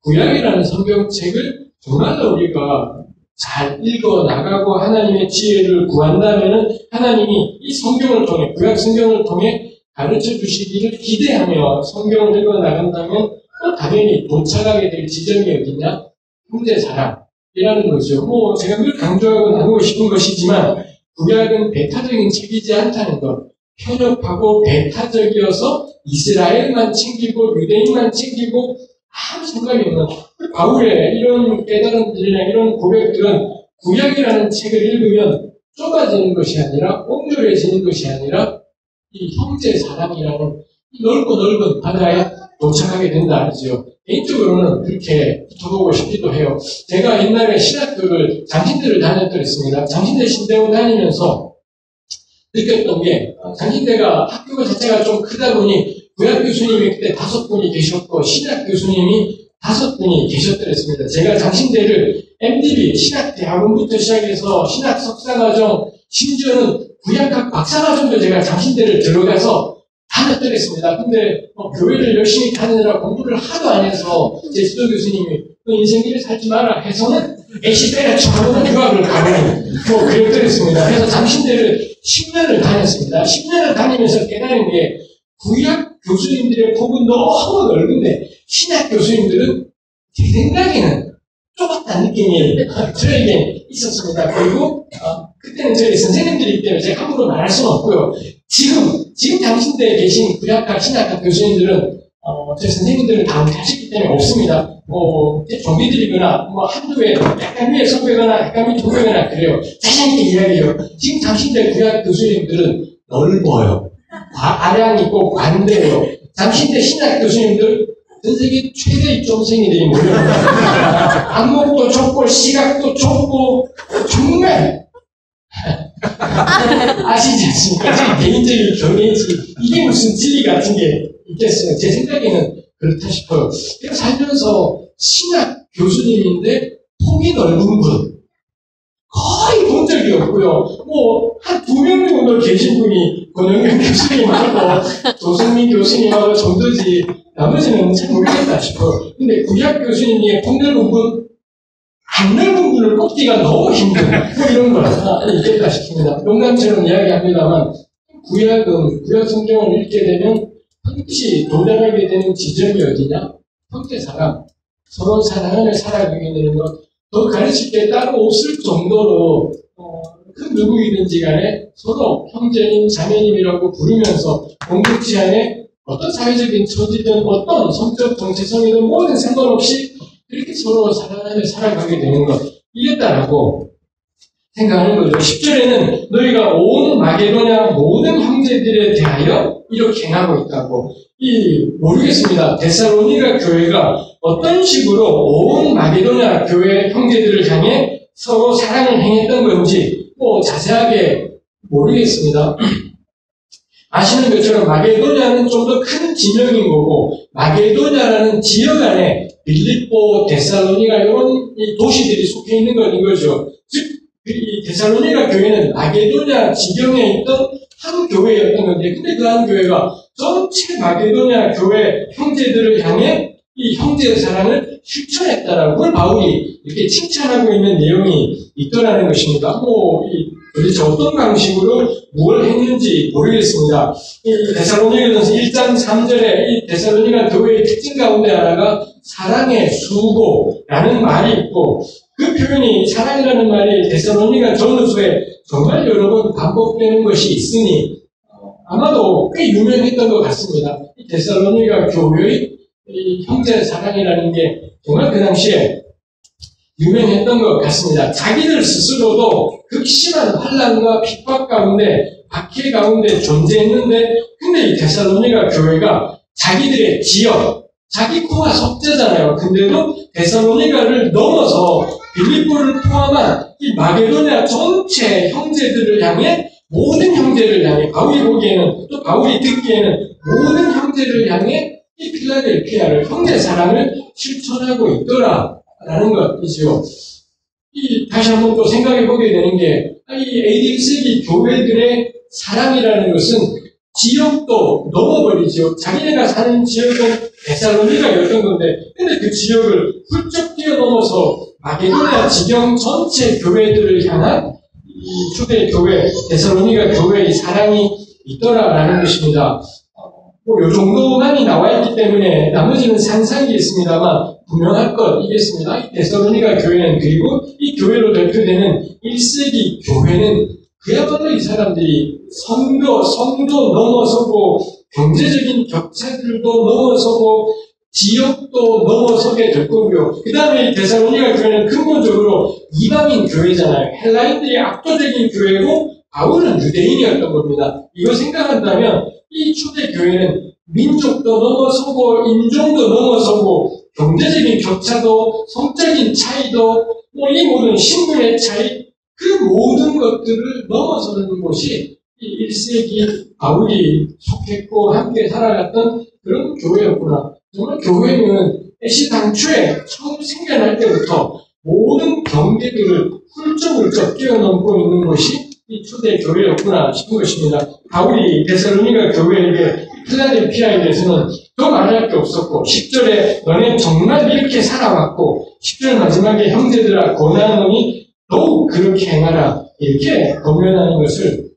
구약이라는 성경책을 정말로 우리가 잘 읽어 나가고 하나님의 지혜를 구한다면 하나님이 이 성경을 통해, 구약 성경을 통해 가르쳐 주시기를 기대하며 성경을 읽어 나간다면 또 당연히 도착하게 될 지점이 어디냐? 형제 사랑이라는 거죠. 제가 늘 강조하고 나누고 싶은 것이지만 구약은 배타적인 책이지 않다는 것, 편협하고 배타적이어서 이스라엘만 챙기고 유대인만 챙기고 아무 생각이 없는 바울의 이런 깨달음들이나 이런 고백들은 구약이라는 책을 읽으면 좁아지는 것이 아니라 옹졸해지는 것이 아니라 이 형제 사랑이라는 이 넓고 넓은 바다에 도착하게 된다죠. 개인적으로는 그렇게 붙어보고 싶기도 해요. 제가 옛날에 신학교를 장신대를 다녔더랬습니다. 장신대 신대원 다니면서 느꼈던 게 장신대가 학교 자체가 좀 크다 보니 구약 교수님이 그때 5분이 계셨고 신학 교수님이 5분이 계셨더랬습니다. 제가 장신대를 MDB 신학대학원부터 시작해서 신학 석사과정 심지어는 구약학 박사과정도 제가 장신대를 들어가서 다녔더랬습니다. 근데 교회를 열심히 다니느라 공부를 하도 안 해서 제 지도 교수님이 너 인생길을 살지 마라 해서는 애시 때려쳐보는 유학을 가보니 그랬더랬습니다. 그래서 장신대를 10년을 다녔습니다. 10년을 다니면서 깨달은 게 구약 교수님들의 폭은 너무 넓은데 신학 교수님들은 제 생각에는 좁았다는 느낌이 저에게 있었습니다. 그리고 그때는 저희 선생님들이기 때문에 제가 함부로 말할 수는 없고요. 지금 장신대에 계신 구약학, 신학학 교수님들은 저희 선생님들은 다 은퇴하셨기 때문에 없습니다. 좀비들이거나 한두 해 약간 위에 선배거나 약간 밑에 후배거나 그래요. 자신있게 이야기해요. 지금 장신대 구약 교수님들은 넓어요. 아량이 있고 관대해요. 장신대 신학 교수님들 전 세계 최대 입점생이들이 몰려옵니다. 안목도 좁고 시각도 좁고 정말 아시지 않습니까? 제 개인적인 견해지 이게 무슨 진리 같은 게 있겠어요. 제 생각에는 그렇다 싶어요. 제가 살면서 신학 교수님인데 폭이 넓은 분 거의 본 적이 없고요. 한 2명 정도 계신 분이 권영경 교수님하고 조성민 교수님하고 정도지 나머지는 잘 모르겠다 싶어요. 근데 구약 교수님이 폭 넓은 분, 안 넓은 분을 꼽기가 너무 힘든 이런 거 하나 있겠다 싶습니다. 농담처럼 이야기합니다만 구약 성경을 읽게 되면 반드시 도달하게 되는 지점이 어디냐? 형제사랑, 서로 사랑을 살아가게 되는 것. 더 가르칠 게 따로 없을 정도로 그 누구이든지 간에 서로 형제님, 자매님이라고 부르면서 공동체 안에 어떤 사회적인 처지든 어떤 성적 정체성이든 모든 상관없이 그렇게 서로 사랑하며 살아가게 되는 것. 이겼다라고 생각하는 거죠. 10절에는 너희가 온 마게도냐 모든 형제들에 대하여 이렇게 행하고 있다고. 모르겠습니다. 데살로니가 교회가 어떤 식으로 온 마게도냐 교회 형제들을 향해 서로 사랑을 행했던 건지 자세하게 모르겠습니다. 아시는 것처럼 마게도냐는 좀 더 큰 지명인 거고 마게도냐라는 지역 안에 빌립보, 데살로니가 이런 도시들이 속해 있는 것인 거죠. 즉, 이 데살로니가 교회는 마게도냐 지경에 있던 한 교회였던 건데 근데 그 한 교회가 전체 마게도냐 교회 형제들을 향해 이 형제의 사랑을 실천했다라고 그걸 바울이 이렇게 칭찬하고 있는 내용이 있더라는 것입니다. 도대체 어떤 방식으로 뭘 했는지 모르겠습니다. 이 데살로니가전서 1장 3절에 이 데살로니가 교회의 특징 가운데 하나가 사랑의 수고라는 말이 있고 그 표현이 사랑이라는 말이 데살로니가 전후서에 정말 여러 번 반복되는 것이 있으니 아마도 꽤 유명했던 것 같습니다. 이 데살로니가 교회의 이 형제 사랑이라는 게 정말 그 당시에 유명했던 것 같습니다. 자기들 스스로도 극심한 환난과 핍박 가운데, 박해 가운데 존재했는데, 근데 이 데살로니가 교회가 자기들의 지역, 자기 코가 석자잖아요. 근데도 데살로니가를 넘어서 빌립보를 포함한 이 마게도냐 전체 형제들을 향해, 모든 형제를 향해, 바울이 보기에는, 또 바울이 듣기에는 모든 형제를 향해 이 필라델피아를, 형제 사랑을 실천하고 있더라라는 것이죠. 다시 한번 또 생각해 보게 되는 게, 이 AD 1세기 교회들의 사랑이라는 것은 지역도 넘어버리죠. 자기네가 사는 지역은 데살로니가였던 건데, 근데 그 지역을 훌쩍 뛰어넘어서 마게도냐 지경 전체 교회들을 향한 이 초대 교회, 데살로니가 교회의 사랑이 있더라라는 것입니다. 요 정도만이 나와 있기 때문에 나머지는 상상이 있습니다만 분명할 것이겠습니다. 이 데살로니가 교회는 그리고 이 교회로 대표되는 1세기 교회는 그야말로 이 사람들이 성도 넘어서고 경제적인 격차들도 넘어서고 지역도 넘어서게 될 거고요. 그 다음에 이 데살로니가 교회는 근본적으로 이방인 교회잖아요. 헬라인들이 압도적인 교회고 바울은 유대인이었던 겁니다. 이거 생각한다면 이 초대 교회는 민족도 넘어서고 인종도 넘어서고 경제적인 격차도 성적인 차이도 이 모든 신분의 차이 그 모든 것들을 넘어서는 곳이 이 1세기 바울이 속했고 함께 살아갔던 그런 교회였구나. 정말 교회는 당초에 처음 생겨날 때부터 모든 경계들을 훌쩍훌쩍 뛰어넘고 있는 것이 이 초대 교회였구나 싶은 것입니다. 바울이 데살로니가 교회에게 필라델피아에 대해서는 더 말할 게 없었고 10절에 너네 정말 이렇게 살아왔고 10절 마지막에 형제들아 권하노니 더욱 그렇게 행하라 이렇게 권면하는 것을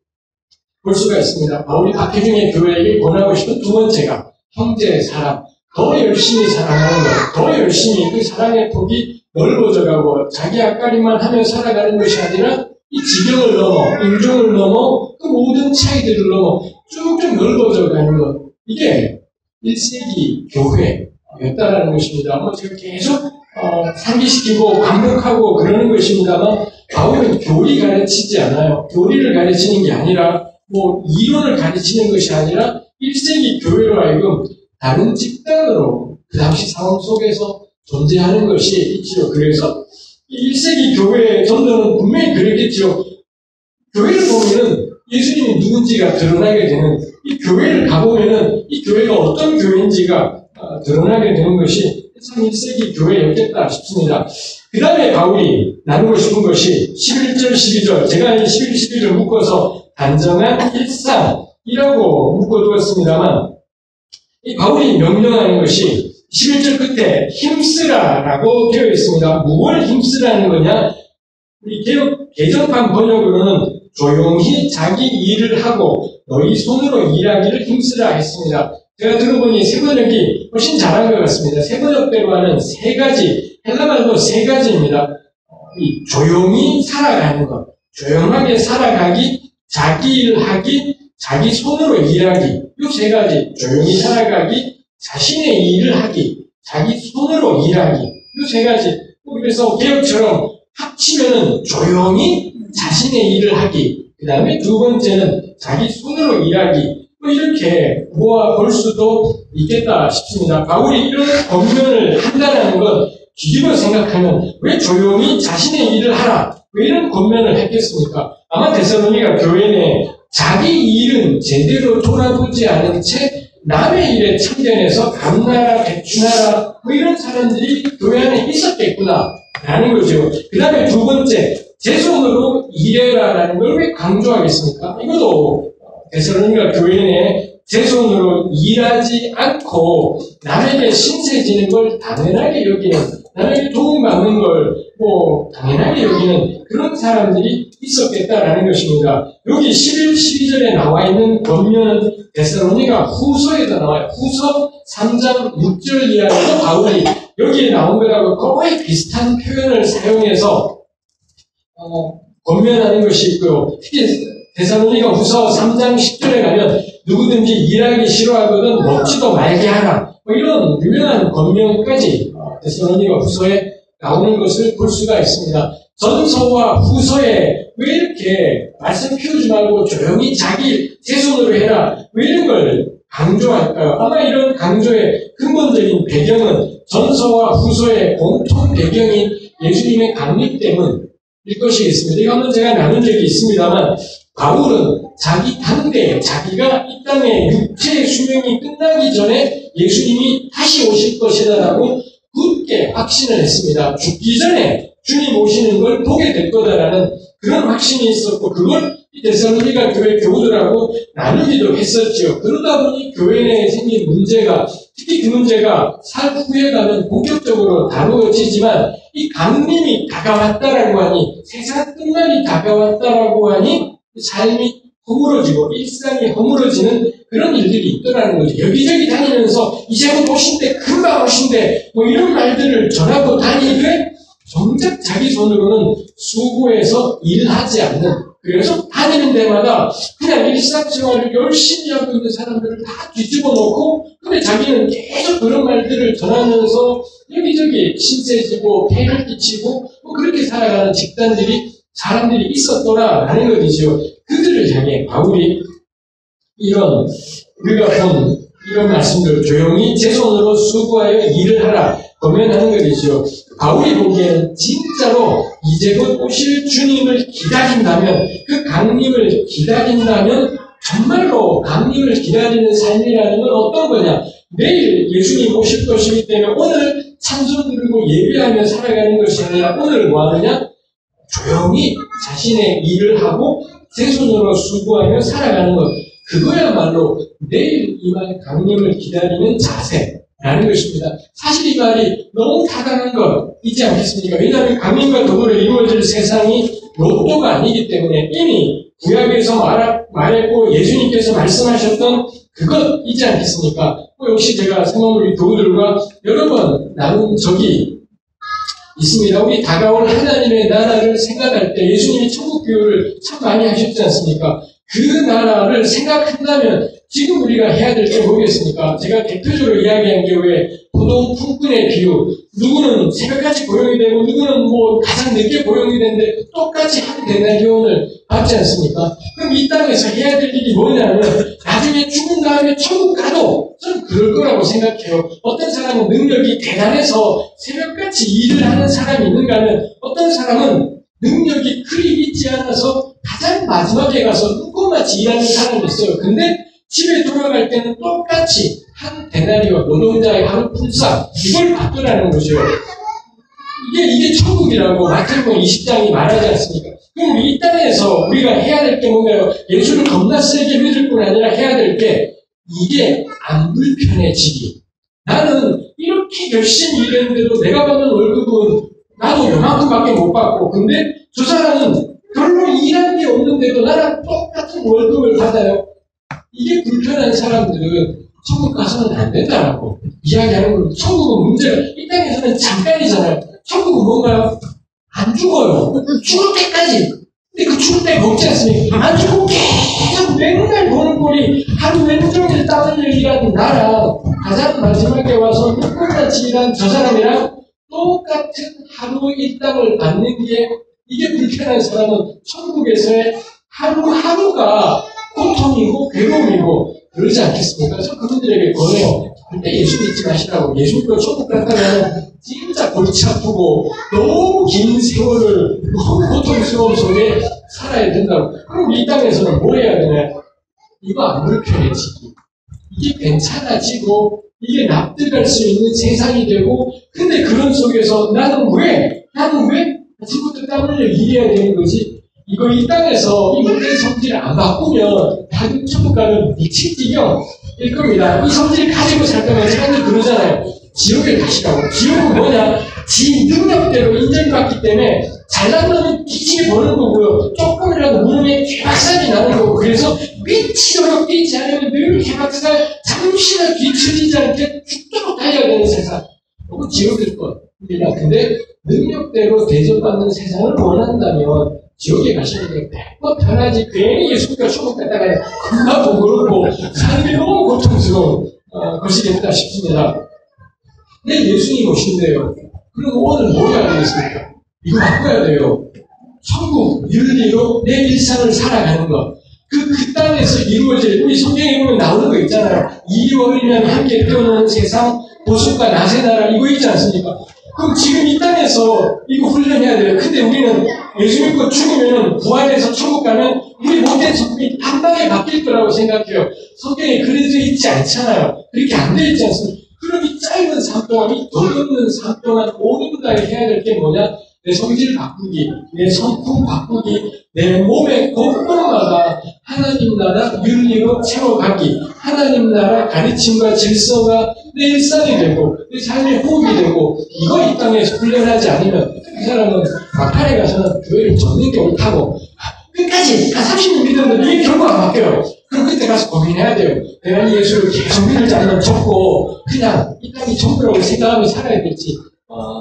볼 수가 있습니다. 바울이 박해중의 교회에게 권하고 싶은 두 번째가 형제의 사랑, 더 열심히 사랑하는 것, 더 열심히 그 사랑의 폭이 넓어져가고 자기 앞가림만 하며 살아가는 것이 아니라 이 지경을 넘어, 인종을 넘어, 그 모든 차이들을 넘어 쭉쭉 넓어져가는 것. 이게 1세기 교회였다라는 것입니다. 제가 계속 상기시키고 반복하고 그러는 것입니다만 바울은 교리 가르치지 않아요. 교리를 가르치는 게 아니라 이론을 가르치는 것이 아니라 1세기 교회로 하여금 다른 집단으로 그 당시 상황 속에서 존재하는 것이 있지요. 그래서 1세기 교회의 전도는 분명히 그랬겠죠. 교회를 보면은 예수님이 누군지가 드러나게 되는, 이 교회를 가보면은 이 교회가 어떤 교회인지가 드러나게 되는 것이 참 1세기 교회였겠다 싶습니다. 그 다음에 바울이 나누고 싶은 것이 11절, 12절, 제가 이 11, 12절 묶어서 단정한 일상이라고 묶어두었습니다만, 이 바울이 명령하는 것이 11절 끝에 힘쓰라라고 되어 있습니다. 무엇을 힘쓰라는 거냐? 우리 개정판 번역으로는 조용히 자기 일을 하고 너희 손으로 일하기를 힘쓰라 했습니다. 제가 들어보니 세 번역이 훨씬 잘한 것 같습니다. 세 번역대로 하는 세 가지, 헬라말로 세 가지입니다. 이 조용히 살아가는 것, 조용하게 살아가기, 자기 일을 하기, 자기 손으로 일하기, 이 세 가지, 조용히 살아가기, 자신의 일을 하기, 자기 손으로 일하기, 이 세 가지. 그래서 개혁처럼 합치면은 조용히 자신의 일을 하기, 그 다음에 두 번째는 자기 손으로 일하기, 이렇게 모아볼 수도 있겠다 싶습니다. 바울이 이런 권면을 한다는 건 뒤집어 생각하면 왜 조용히 자신의 일을 하라, 왜 이런 권면을 했겠습니까? 아마 데살로니가 교회 내에 자기 일은 제대로 돌아보지 않은 채 남의 일에 참견해서 감나라, 배추나라 이런 사람들이 교회 안에 있었겠구나 라는 거죠. 그 다음에 두 번째, 제 손으로 일해라라는 걸 왜 강조하겠습니까? 이것도 데살로니가 교회 내에 제 손으로 일하지 않고 남에게 신세지는 걸 당연하게 여기는, 남에게 도움받는 걸 당연하게 여기는 그런 사람들이 있었겠다라는 것입니다. 여기 11, 12절에 나와 있는 권면은 데살로니가 후서에도 나와요. 후서 3장 6절 이하에도 바울이 여기에 나온 것하고 거의 비슷한 표현을 사용해서 권면하는 것이 있고요. 특히 데살로니가 후서 3장 10절에 가면 누구든지 일하기 싫어하거든 먹지도 말게 하라, 이런 유명한 권면까지 데살로니가 후서에 나오는 것을 볼 수가 있습니다. 전서와 후서에 왜 이렇게 말씀 피우지 말고 조용히 자기 제 손으로 해라, 왜 이런 걸 강조할까요? 아마 이런 강조의 근본적인 배경은 전서와 후서의 공통 배경인 예수님의 강림 때문일 것이겠습니다. 이거 한번 제가 나눈 적이 있습니다만, 바울은 자기 당대에 자기가 이 땅의 육체의 수명이 끝나기 전에 예수님이 다시 오실 것이다라고 굳게 확신을 했습니다. 죽기 전에 주님 오시는 걸 보게 될 거다라는 그런 확신이 있었고, 그걸 이 데살로니가 교회 교우들하고 나누기도 했었죠. 그러다 보니 교회 내에 생긴 문제가, 특히 그 문제가 살 후에 가면 본격적으로 다루어지지만, 이 강림이 다가왔다라고 하니, 세상 끝날이 다가왔다라고 하니 삶이 허물어지고 일상이 허물어지는 그런 일들이 있더라는 거죠. 여기저기 다니면서 이제 곧 오신대, 금방 오신대, 이런 말들을 전하고 다니되 정작 자기 손으로는 수고해서 일하지 않는, 그래서 다니는 데마다 그냥 일상생활을 열심히 하고 있는 사람들을 다 뒤집어 놓고, 근데 자기는 계속 그런 말들을 전하면서 여기저기 신세지고 폐를 끼치고 그렇게 살아가는 집단들이, 사람들이 있었더라라는 것이죠. 그들을 향해 바울이 이런 우리가 본 이런 말씀들 조용히 제 손으로 수고하여 일을 하라 권면하는 것이죠. 바울이 보기에는 진짜로 이제 곧 오실 주님을 기다린다면, 그 강림을 기다린다면 정말로 강림을 기다리는 삶이라는 건 어떤 거냐? 내일 예수님 오실 것이기 때문에 오늘 찬송 드리고 예배하며 살아가는 것이 아니라 오늘 뭐 하느냐? 조용히 자신의 일을 하고 제 손으로 수고하며 살아가는 것. 그거야말로 내일 이말 강림을 기다리는 자세라는 것입니다. 사실 이 말이 너무 타당한 것 있지 않겠습니까? 왜냐하면 강림과 도구로 이루어질 세상이 로또가 아니기 때문에 이미 구약에서 말했고 예수님께서 말씀하셨던 그것 있지 않겠습니까? 역시 제가 생각을 도구들과 여러 번 나눈 적이 있습니다. 우리 다가올 하나님의 나라를 생각할 때 예수님이 천국 교육을 참 많이 하셨지 않습니까? 그 나라를 생각한다면 지금 우리가 해야 될 게 뭐겠습니까? 제가 대표적으로 이야기한 게 왜 포도 품꾼의 비유, 누구는 새벽까지 고용이 되고 누구는 뭐 가장 늦게 고용이 되는데 똑같이 한 데나리온을 받지 않습니까? 그럼 이 땅에서 해야 될 일이 뭐냐면 나중에 죽은 다음에 천국 가도 저는 그럴 거라고 생각해요. 어떤 사람은 능력이 대단해서 새벽같이 일을 하는 사람이 있는가 하면 어떤 사람은 능력이 그리 있지 않아서 가장 마지막에 가서 눈꽃같이 일하는 사람이 있어요. 근데 집에 돌아갈 때는 똑같이 한 데나리온 노동자의 하루 품삯 이걸 받더라는 거죠. 이게 천국이라고 마태복음 20장이 말하지 않습니까? 그럼 이 땅에서 우리가 해야 될 게 뭔가요? 예수를 겁나 세게 믿을 뿐 아니라 해야 될 게 이게 안 불편해지기. 나는 이렇게 열심히 일했는데도 내가 받는 월급은 나도 요만큼밖에 못 받고, 근데 저 사람은 별로 일한 게 없는데도 나랑 똑같은 월급을 받아요. 이게 불편한 사람들은 천국 가서는 안 된다라고 이야기하는 거예요. 천국은 문제가 이 땅에서는 잠깐이잖아요. 천국은 뭔가요? 안 죽어요. 죽을 때까지. 근데 그 죽을 때 먹지 않습니까? 안 죽고 계속 맨날 보는 꼴이 하루 왼종일 땀 흘려 일하는 나랑 가장 마지막에 와서 끝까지 일한 저 사람이랑 똑같은 하루 일당을 받는 게 이게 불편한 사람은 천국에서의 하루하루가 고통이고 괴로움이고 그러지 않겠습니까? 저 그분들에게 권해요. 절대 예수 믿지 마시라고. 예수 믿고 천국 갔다면 진짜 골치 아프고 너무 긴 세월을 너무 고통스러운 속에 살아야 된다고. 그럼 이 땅에서는 뭘 해야 되냐? 이거 안 불편해지기. 이게 괜찮아지고 이게 납득할 수 있는 세상이 되고, 근데 그런 속에서 나는 왜 아침부터 땀 흘려 일해야 되는 거지? 이거 이 땅에서 이 모든 성질을 안 바꾸면 다른 천국 가는 미친 지경일 겁니다. 이 성질을 가지고 살 거면 사람들 그러잖아요. 지옥에 가시라고. 지옥은 뭐냐? 지 능력대로 인정받기 때문에 잘난 놈은 기침이 버는 거고요. 조금이라도 물음에 개박살이 나는 거고, 그래서 미치도록 뛰지 않으면 늘 개박살, 잠시나 뒤처지지 않게 죽도록 달려야 되는 세상. 이건 지옥일 겁니다. 근데 능력대로 대접받는 세상을 원한다면 지옥에 가시는 게 100번 편하지. 괜히 예수님과 천국 갔다가 겁나 번거롭고 사는 게 너무 고통스러운 것이겠다 싶습니다. 근데 예수님 오신대요. 그럼 오늘 뭐 해야 되겠습니까? 이거 바꿔야 돼요. 천국 윤리로 내 일상을 살아가는 것. 그 땅에서 이루어질, 우리 성경에 보면 나오는 거 있잖아요. 이월이면 함께 뛰어노는 세상, 보습과 낮의 나라, 이거 있지 않습니까? 그럼 지금 이 땅에서 이거 훈련해야 돼요. 근데 우리는 예수 믿고 죽으면 부활해서 천국 가면 우리 못된 성품이 한 방에 바뀔 거라고 생각해요. 성경에 그래져 있지 않잖아요. 그렇게 안 되어 있지 않습니까? 그럼 이 짧은 삶 동안, 이 덧없는 삶 동안 모든 날 해야 될 게 뭐냐? 내 성질 바꾸기, 내 성품 바꾸기, 내 몸의 곳곳마다 하나님 나라 윤리로 채워가기, 하나님 나라 가르침과 질서가 내 일상이 되고 내 삶의 호흡이 되고, 이거 이 땅에서 훈련하지 않으면 그 사람은 막판에 가서는 교회를 접는 게 옳다고 끝까지 30년 믿었는데 이게 결국 안 바뀌어요. 그럼 그때 가서 고민해야 돼요. 내가 이 예수를 계속 믿을지 아니면 접고 그냥 이 땅이 전부라고 생각하며 살아야 될지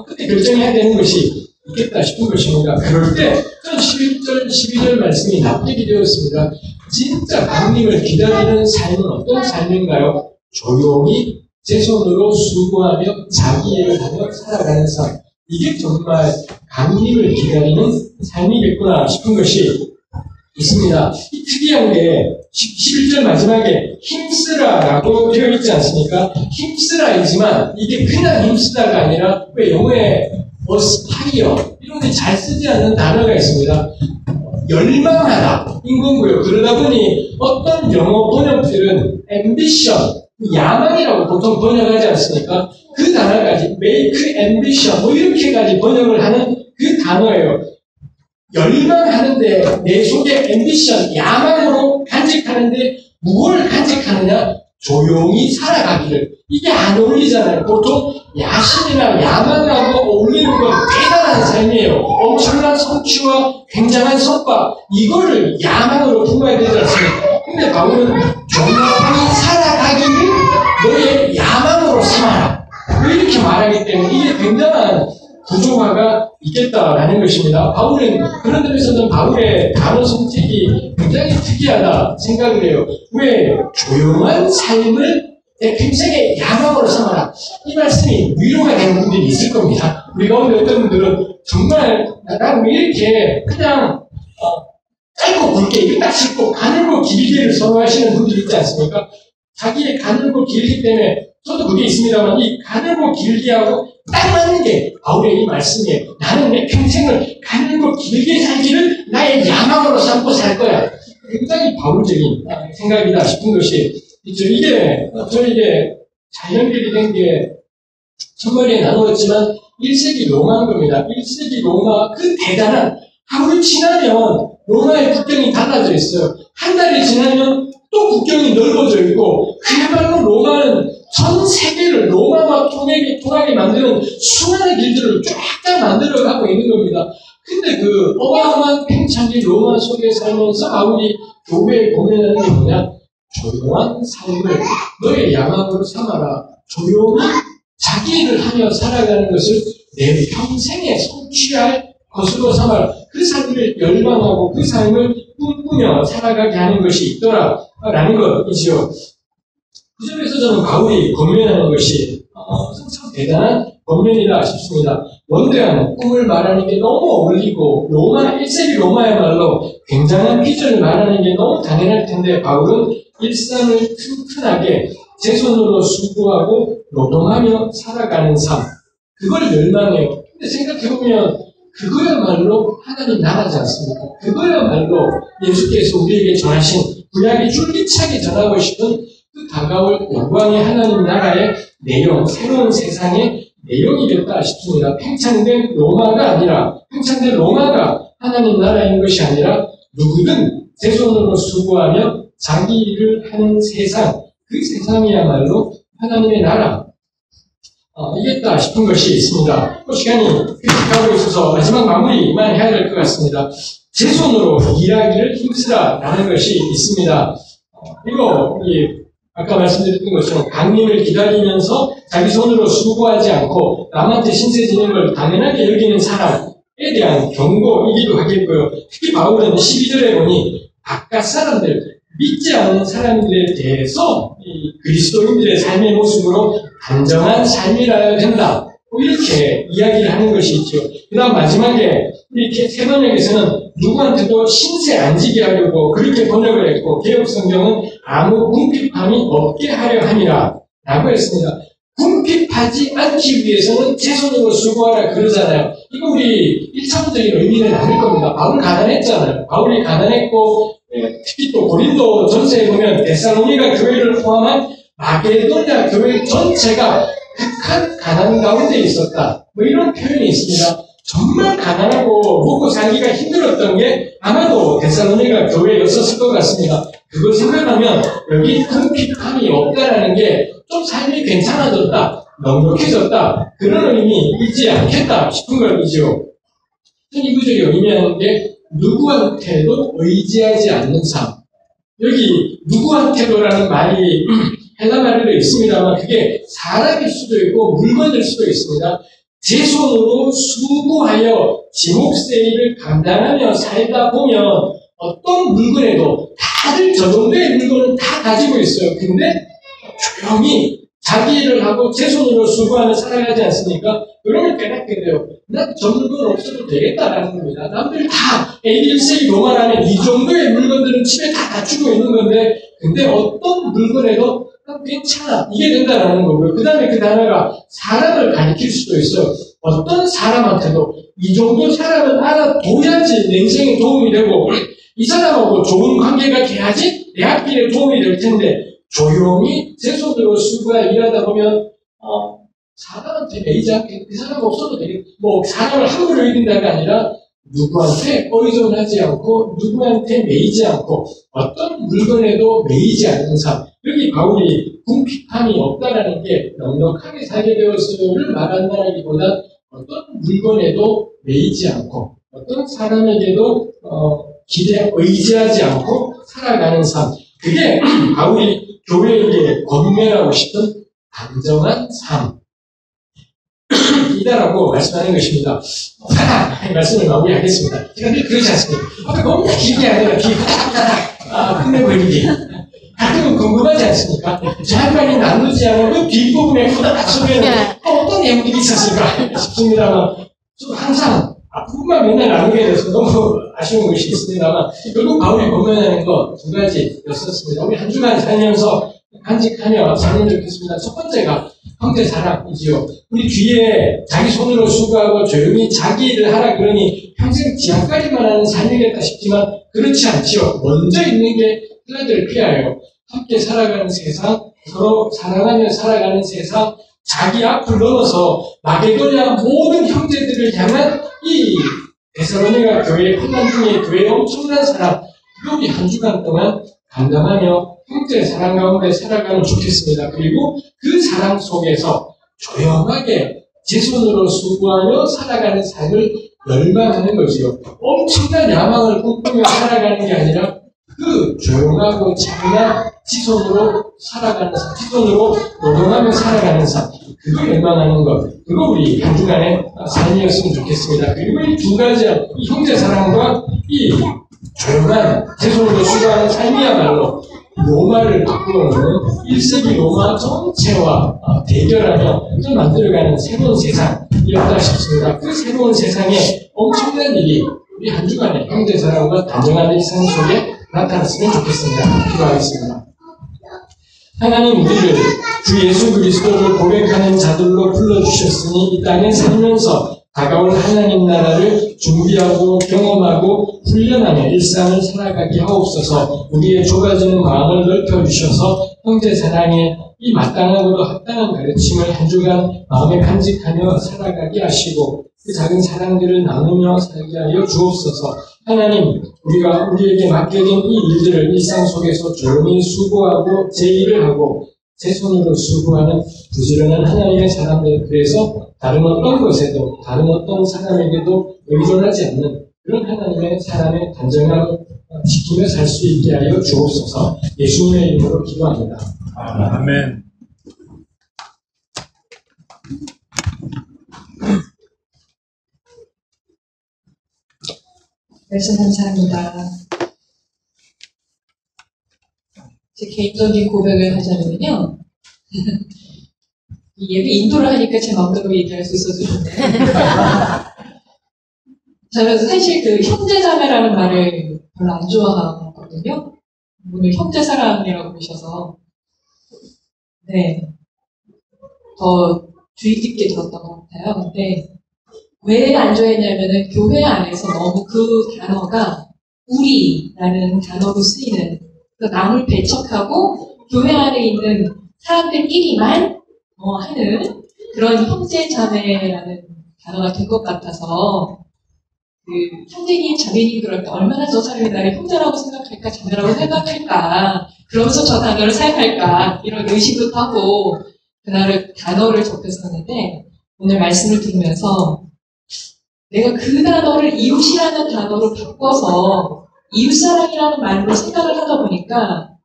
그때 결정해야 되는 것이 있겠다 싶은 것입니다. 그럴 때 전 11절, 12절 말씀이 납득이 되었습니다. 진짜 강림을 기다리는 삶은 어떤 삶인가요? 조용히 제 손으로 수고하며 자기 일을 하며 살아가는 삶. 이게 정말 강림을 기다리는 삶이겠구나 싶은 것이 있습니다. 이 특이한 게 11절 마지막에 힘쓰라라고 되어 있지 않습니까? 힘쓰라이지만 이게 그냥 힘쓰다가 아니라 왜 영어에 aspire 이런 데 잘 쓰지 않는 단어가 있습니다. 열망하다 인건고요. 그러다 보니 어떤 영어 번역들은 ambition, 야망이라고 보통 번역하지 않습니까? 그 단어까지 make ambition 뭐 이렇게까지 번역을 하는 그 단어예요. 열망하는데 내 속에 ambition, 야망으로 간직하는데 무엇을 간직하느냐? 조용히 살아가기를. 이게 안 어울리잖아요. 보통 야심이나 야망하고 어울리는 건 대단한 삶이에요. 엄청난 성취와 굉장한 성과, 이거를 야망으로 품어야 되지 않습니까? 근데 바울은 조용히 살아가기를 너의 야망으로 삼아라. 이렇게 말하기 때문에 이게 굉장한 구조화가 있겠다라는 것입니다. 바울은 그런 점에서는 바울의 단어 선택이 굉장히 특이하다 생각을 해요. 왜 조용한 삶을 내 평생의 야망으로 삼아라. 이 말씀이 위로가 되는 분들이 있을 겁니다. 우리 가운데 어떤 분들은 정말 나는 왜 이렇게 그냥 짧고 굵게 이렇게 딱 짚고 가늘고 길게를 선호하시는 분들이 있지 않습니까? 자기의 가늘고 길기 때문에 저도 그게 있습니다만 이 가늘고 길게하고 딱 맞는 게 바울의 이 말씀이에요. 나는 내 평생을 가늘고 길게 살기를 나의 야망으로 삼고 살 거야. 굉장히 바울적인 생각이다 싶은 것이 있죠. 이게 잘 연결이 된 게 첫머리에 나누었지만 1세기 로마인 겁니다. 1세기 로마 그 대단한 하루 지나면 로마의 국경이 달라져 있어요. 한 달이 지나면 또 국경이 넓어져 있고 그야말로 로마는 전 세계를 로마와 통하게 만드는 수많은 길들을 쫙쫙 만들어가고 있는 겁니다. 근데 그 어마어마한 팽창기 로마 속에 살면서 바울이 교회에 공연하는 게 뭐냐? 조용한 삶을 너의 야망으로 삼아라. 조용히 자기 일을 하며 살아가는 것을 내 평생에 성취할 것으로 삼아라. 그 삶을 열망하고 그 삶을 꿈꾸며 살아가게 하는 것이 있더라 라는 것이죠. 그 점에서 저는 바울이 권면하는 것이 참 대단한 권면이다 싶습니다. 원대한 꿈을 말하는 게 너무 어울리고 1세기 로마야말로 굉장한 비전을 말하는 게 너무 당연할 텐데 바울은 일상을 튼튼하게 제 손으로 수고하고 노동하며 살아가는 삶, 그걸 열망해요. 근데 생각해보면 그거야말로 하나님 나라지 않습니까? 그거야말로 예수께서 우리에게 전하신 구약이 줄기차게 전하고 싶은 그 다가올 영광의 하나님 나라의 내용, 새로운 세상의 내용이겠다 싶습니다. 팽창된 로마가 하나님 나라인 것이 아니라 누구든 제 손으로 수고하며 자기 일을 하는 세상, 그 세상이야말로 하나님의 나라, 이겠다 싶은 것이 있습니다. 시간이 가고 있어서 마지막 마무리만 해야 될 것 같습니다. 제 손으로 일하기를 힘쓰라라는 것이 있습니다. 이거 아까 말씀드렸던 것처럼 강림을 기다리면서 자기 손으로 수고하지 않고 남한테 신세 지는 걸 당연하게 여기는 사람에 대한 경고이기도 하겠고요. 특히 바울은 12절에 보니 바깥 사람들, 믿지 않는 사람들에 대해서 이 그리스도인들의 삶의 모습으로 단정한 삶이라야 된다. 이렇게 이야기를 하는 것이 있죠. 그 다음 마지막에 이렇게 세 번역에서는 누구한테도 신세 안 지게 하려고 그렇게 번역을 했고, 개혁성경은 아무 궁핍함이 없게 하려 함이라 라고 했습니다. 궁핍하지 않기 위해서는 제 손으로 수고하라 그러잖아요. 이거 우리 1차원적인 의미는 아닐 겁니다. 바울 가난했잖아요. 바울이 가난했고, 특히 또 고린도 전서에 보면 데살로니가 교회를 포함한 마게도냐 교회 전체가 극한 가난 가운데 있었다. 이런 표현이 있습니다. 정말 가난하고 먹고 살기가 힘들었던 게 아마도 데살로니가 교회였었을 것 같습니다. 그걸 생각하면 여기 궁핍함이 없다라는 게 좀 삶이 괜찮아졌다, 넉넉해졌다, 그런 의미이지 않겠다 싶은 것이죠. 이 구절이 의미하는 게 누구한테도 의지하지 않는 삶. 여기 누구한테도라는 말이 헬라 말에도 있습니다만 그게 사람일 수도 있고 물건일 수도 있습니다. 제 손으로 수고하여 지목세일을 감당하며 살다 보면 어떤 물건에도 다들 저 정도의 물건은 다 가지고 있어요. 근데 조용히 자기 일을 하고 제 손으로 수고하며 살아가지 않습니까? 그러면 깨닫게 돼요. 난 저 물건 없어도 되겠다라는 겁니다. 남들 다 A1세기 로마 안에 이 정도의 물건들은 집에 다 갖추고 있는 건데, 근데 어떤 물건에도 괜찮아. 이게 된다라는 거고요. 그 다음에 그 단어가 사람을 가리킬 수도 있어요. 어떤 사람한테도 이 정도 사람은 알아둬야지 내 인생에 도움이 되고, 이 사람하고 좋은 관계가 돼야지 내 앞길에 도움이 될 텐데, 조용히 제 손으로 수고하 일하다 보면, 사람한테 매이지 않게, 그 사람 없어도 되겠다. 사람을 함부로 이긴다가 아니라, 누구한테 의존하지 않고, 누구한테 매이지 않고, 어떤 물건에도 매이지 않는 삶. 여기 바울이 궁핍함이 없다라는 게 넉넉하게 살게 되었음을 말한다기보다 어떤 물건에도 매이지 않고, 어떤 사람에게도 의지하지 않고 살아가는 삶. 그게 바울이 교회에게 권면하고 싶은 단정한 삶. 이다라고 말씀하는 것입니다. 말씀을 마무리하겠습니다. 제가 늘 그러지 않습니까? 너무 길게 아니라 뒤에 후다닥 끝내버리기. 가끔은 궁금하지 않습니까? 잠깐이 나누지 않은 그 뒷부분에 후다닥 속에는 어떤 내용들이 있었을까 싶습니다만, 저도 항상 앞부분만 맨날 나누게 돼서 너무 아쉬운 것이 있습니다만, 결국 바울이 권면하는 것 두 가지였었습니다. 우리 한 주간 살면서 간직하며 살면 좋겠습니다. 첫 번째가 형제 사랑이지요. 우리 뒤에 자기 손으로 수고하고 조용히 자기 일을 하라 그러니 평생 지하까지만 하는 삶이겠다 싶지만 그렇지 않지요. 먼저 있는 게 필라델피아예요. 함께 살아가는 세상, 서로 사랑하며 살아가는 세상, 자기 앞을 넘어서 마게도냐 모든 형제들을 향한 이 데살로니가 교회의 환난 중에 교회의 엄청난 사랑, 우리 한 주간 동안 감당하며 형제 사랑 가운데 살아가면 좋겠습니다. 그리고 그 사랑 속에서 조용하게 제 손으로 수고하며 살아가는 삶을 열망하는 거지요. 엄청난 야망을 꿈꾸며 살아가는 게 아니라 그 조용하고 차분한 지 손으로 살아가는 삶, 지 손으로 노동하며 살아가는 삶, 그걸 열망하는 것, 그거 우리 한 주간의 삶이었으면 좋겠습니다. 그리고 이 두 가지, 이 형제 사랑과 이 조용한 제 손으로 수고하는 삶이야말로 로마를 바꾸어놓는 1세기 로마 전체와 대결하며 만들어가는 새로운 세상이었다 싶습니다. 그 새로운 세상에 엄청난 일이 우리 한 주간의 형제 사랑과 단정한 일상 속에 나타났으면 좋겠습니다. 기도하겠습니다. 하나님, 우리를 주 예수 그리스도를 고백하는 자들로 불러주셨으니 이 땅에 살면서 다가올 하나님 나라를 준비하고 경험하고 훈련하며 일상을 살아가게 하옵소서. 우리의 좁아지는 마음을 넓혀주셔서 형제 사랑에 이 마땅하고도 합당한 가르침을 한 주간 마음에 간직하며 살아가게 하시고 그 작은 사랑들을 나누며 살게 하여 주옵소서. 하나님, 우리가 우리에게 맡겨진 이 일들을 일상 속에서 조용히 수고하고 제 일을 하고 제 손으로 수고하는 부지런한 하나님의 사람들, 그래서 다른 어떤 것에도 다른 어떤 사람에게도 의존하지 않는 그런 하나님의 사람의 단정함을 지키며 살 수 있게 하여 주옵소서. 예수님의 이름으로 기도합니다. 아멘. 말씀 감사합니다. 제 개인적인 고백을 하자면요. 이 예배 인도를 하니까 제 마음대로 얘기할 수 있어서 좋네요. 저는 사실 그 형제자매라는 말을 별로 안 좋아하거든요. 오늘 형제사랑이라고 그러셔서 네, 더 주의 깊게 들었던 것 같아요. 근데 왜 안 좋아했냐면은 교회 안에서 너무 그 단어가 우리라는 단어로 쓰이는, 남을 배척하고 교회 안에 있는 사람들끼리만 하는 그런 형제자매라는 단어가 된 것 같아서, 그 형제님, 자매님 그럴 때 얼마나 저 사람이 나를 형제라고 생각할까, 자매라고 생각할까, 그러면서 저 단어를 사용할까 이런 의식도 하고 그날을 단어를 접했었는데, 오늘 말씀을 들으면서 내가 그 단어를 이웃이라는 단어로 바꿔서 이웃사랑이라는 말로 생각을 하다 보니까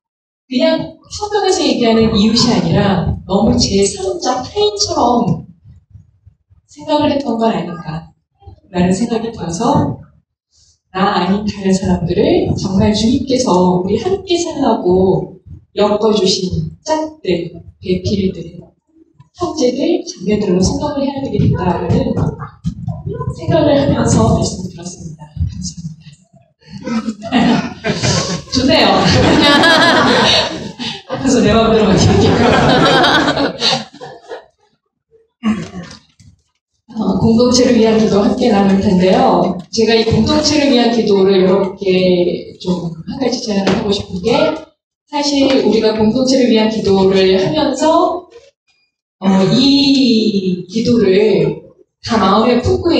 그냥 성경에서 얘기하는 이웃이 아니라 너무 제3자 타인처럼 생각을 했던 건 아닌가 라는 생각이 들어서, 나 아닌 다른 사람들을 정말 주님께서 우리 함께 살라고 엮어주신 짝들, 배필들, 형제들, 자매들로 생각을 해야 되겠다는 생각을 하면서 말씀을 들었습니다. 감사합니다. 좋네요. 앞에서 내 마음대로 마치니까. 공동체를 위한 기도 함께 나눌 텐데요. 제가 이 공동체를 위한 기도를 이렇게 좀 한 가지 제안을 하고 싶은 게, 사실 우리가 공동체를 위한 기도를 하면서 이 기도를 다 마음에 품고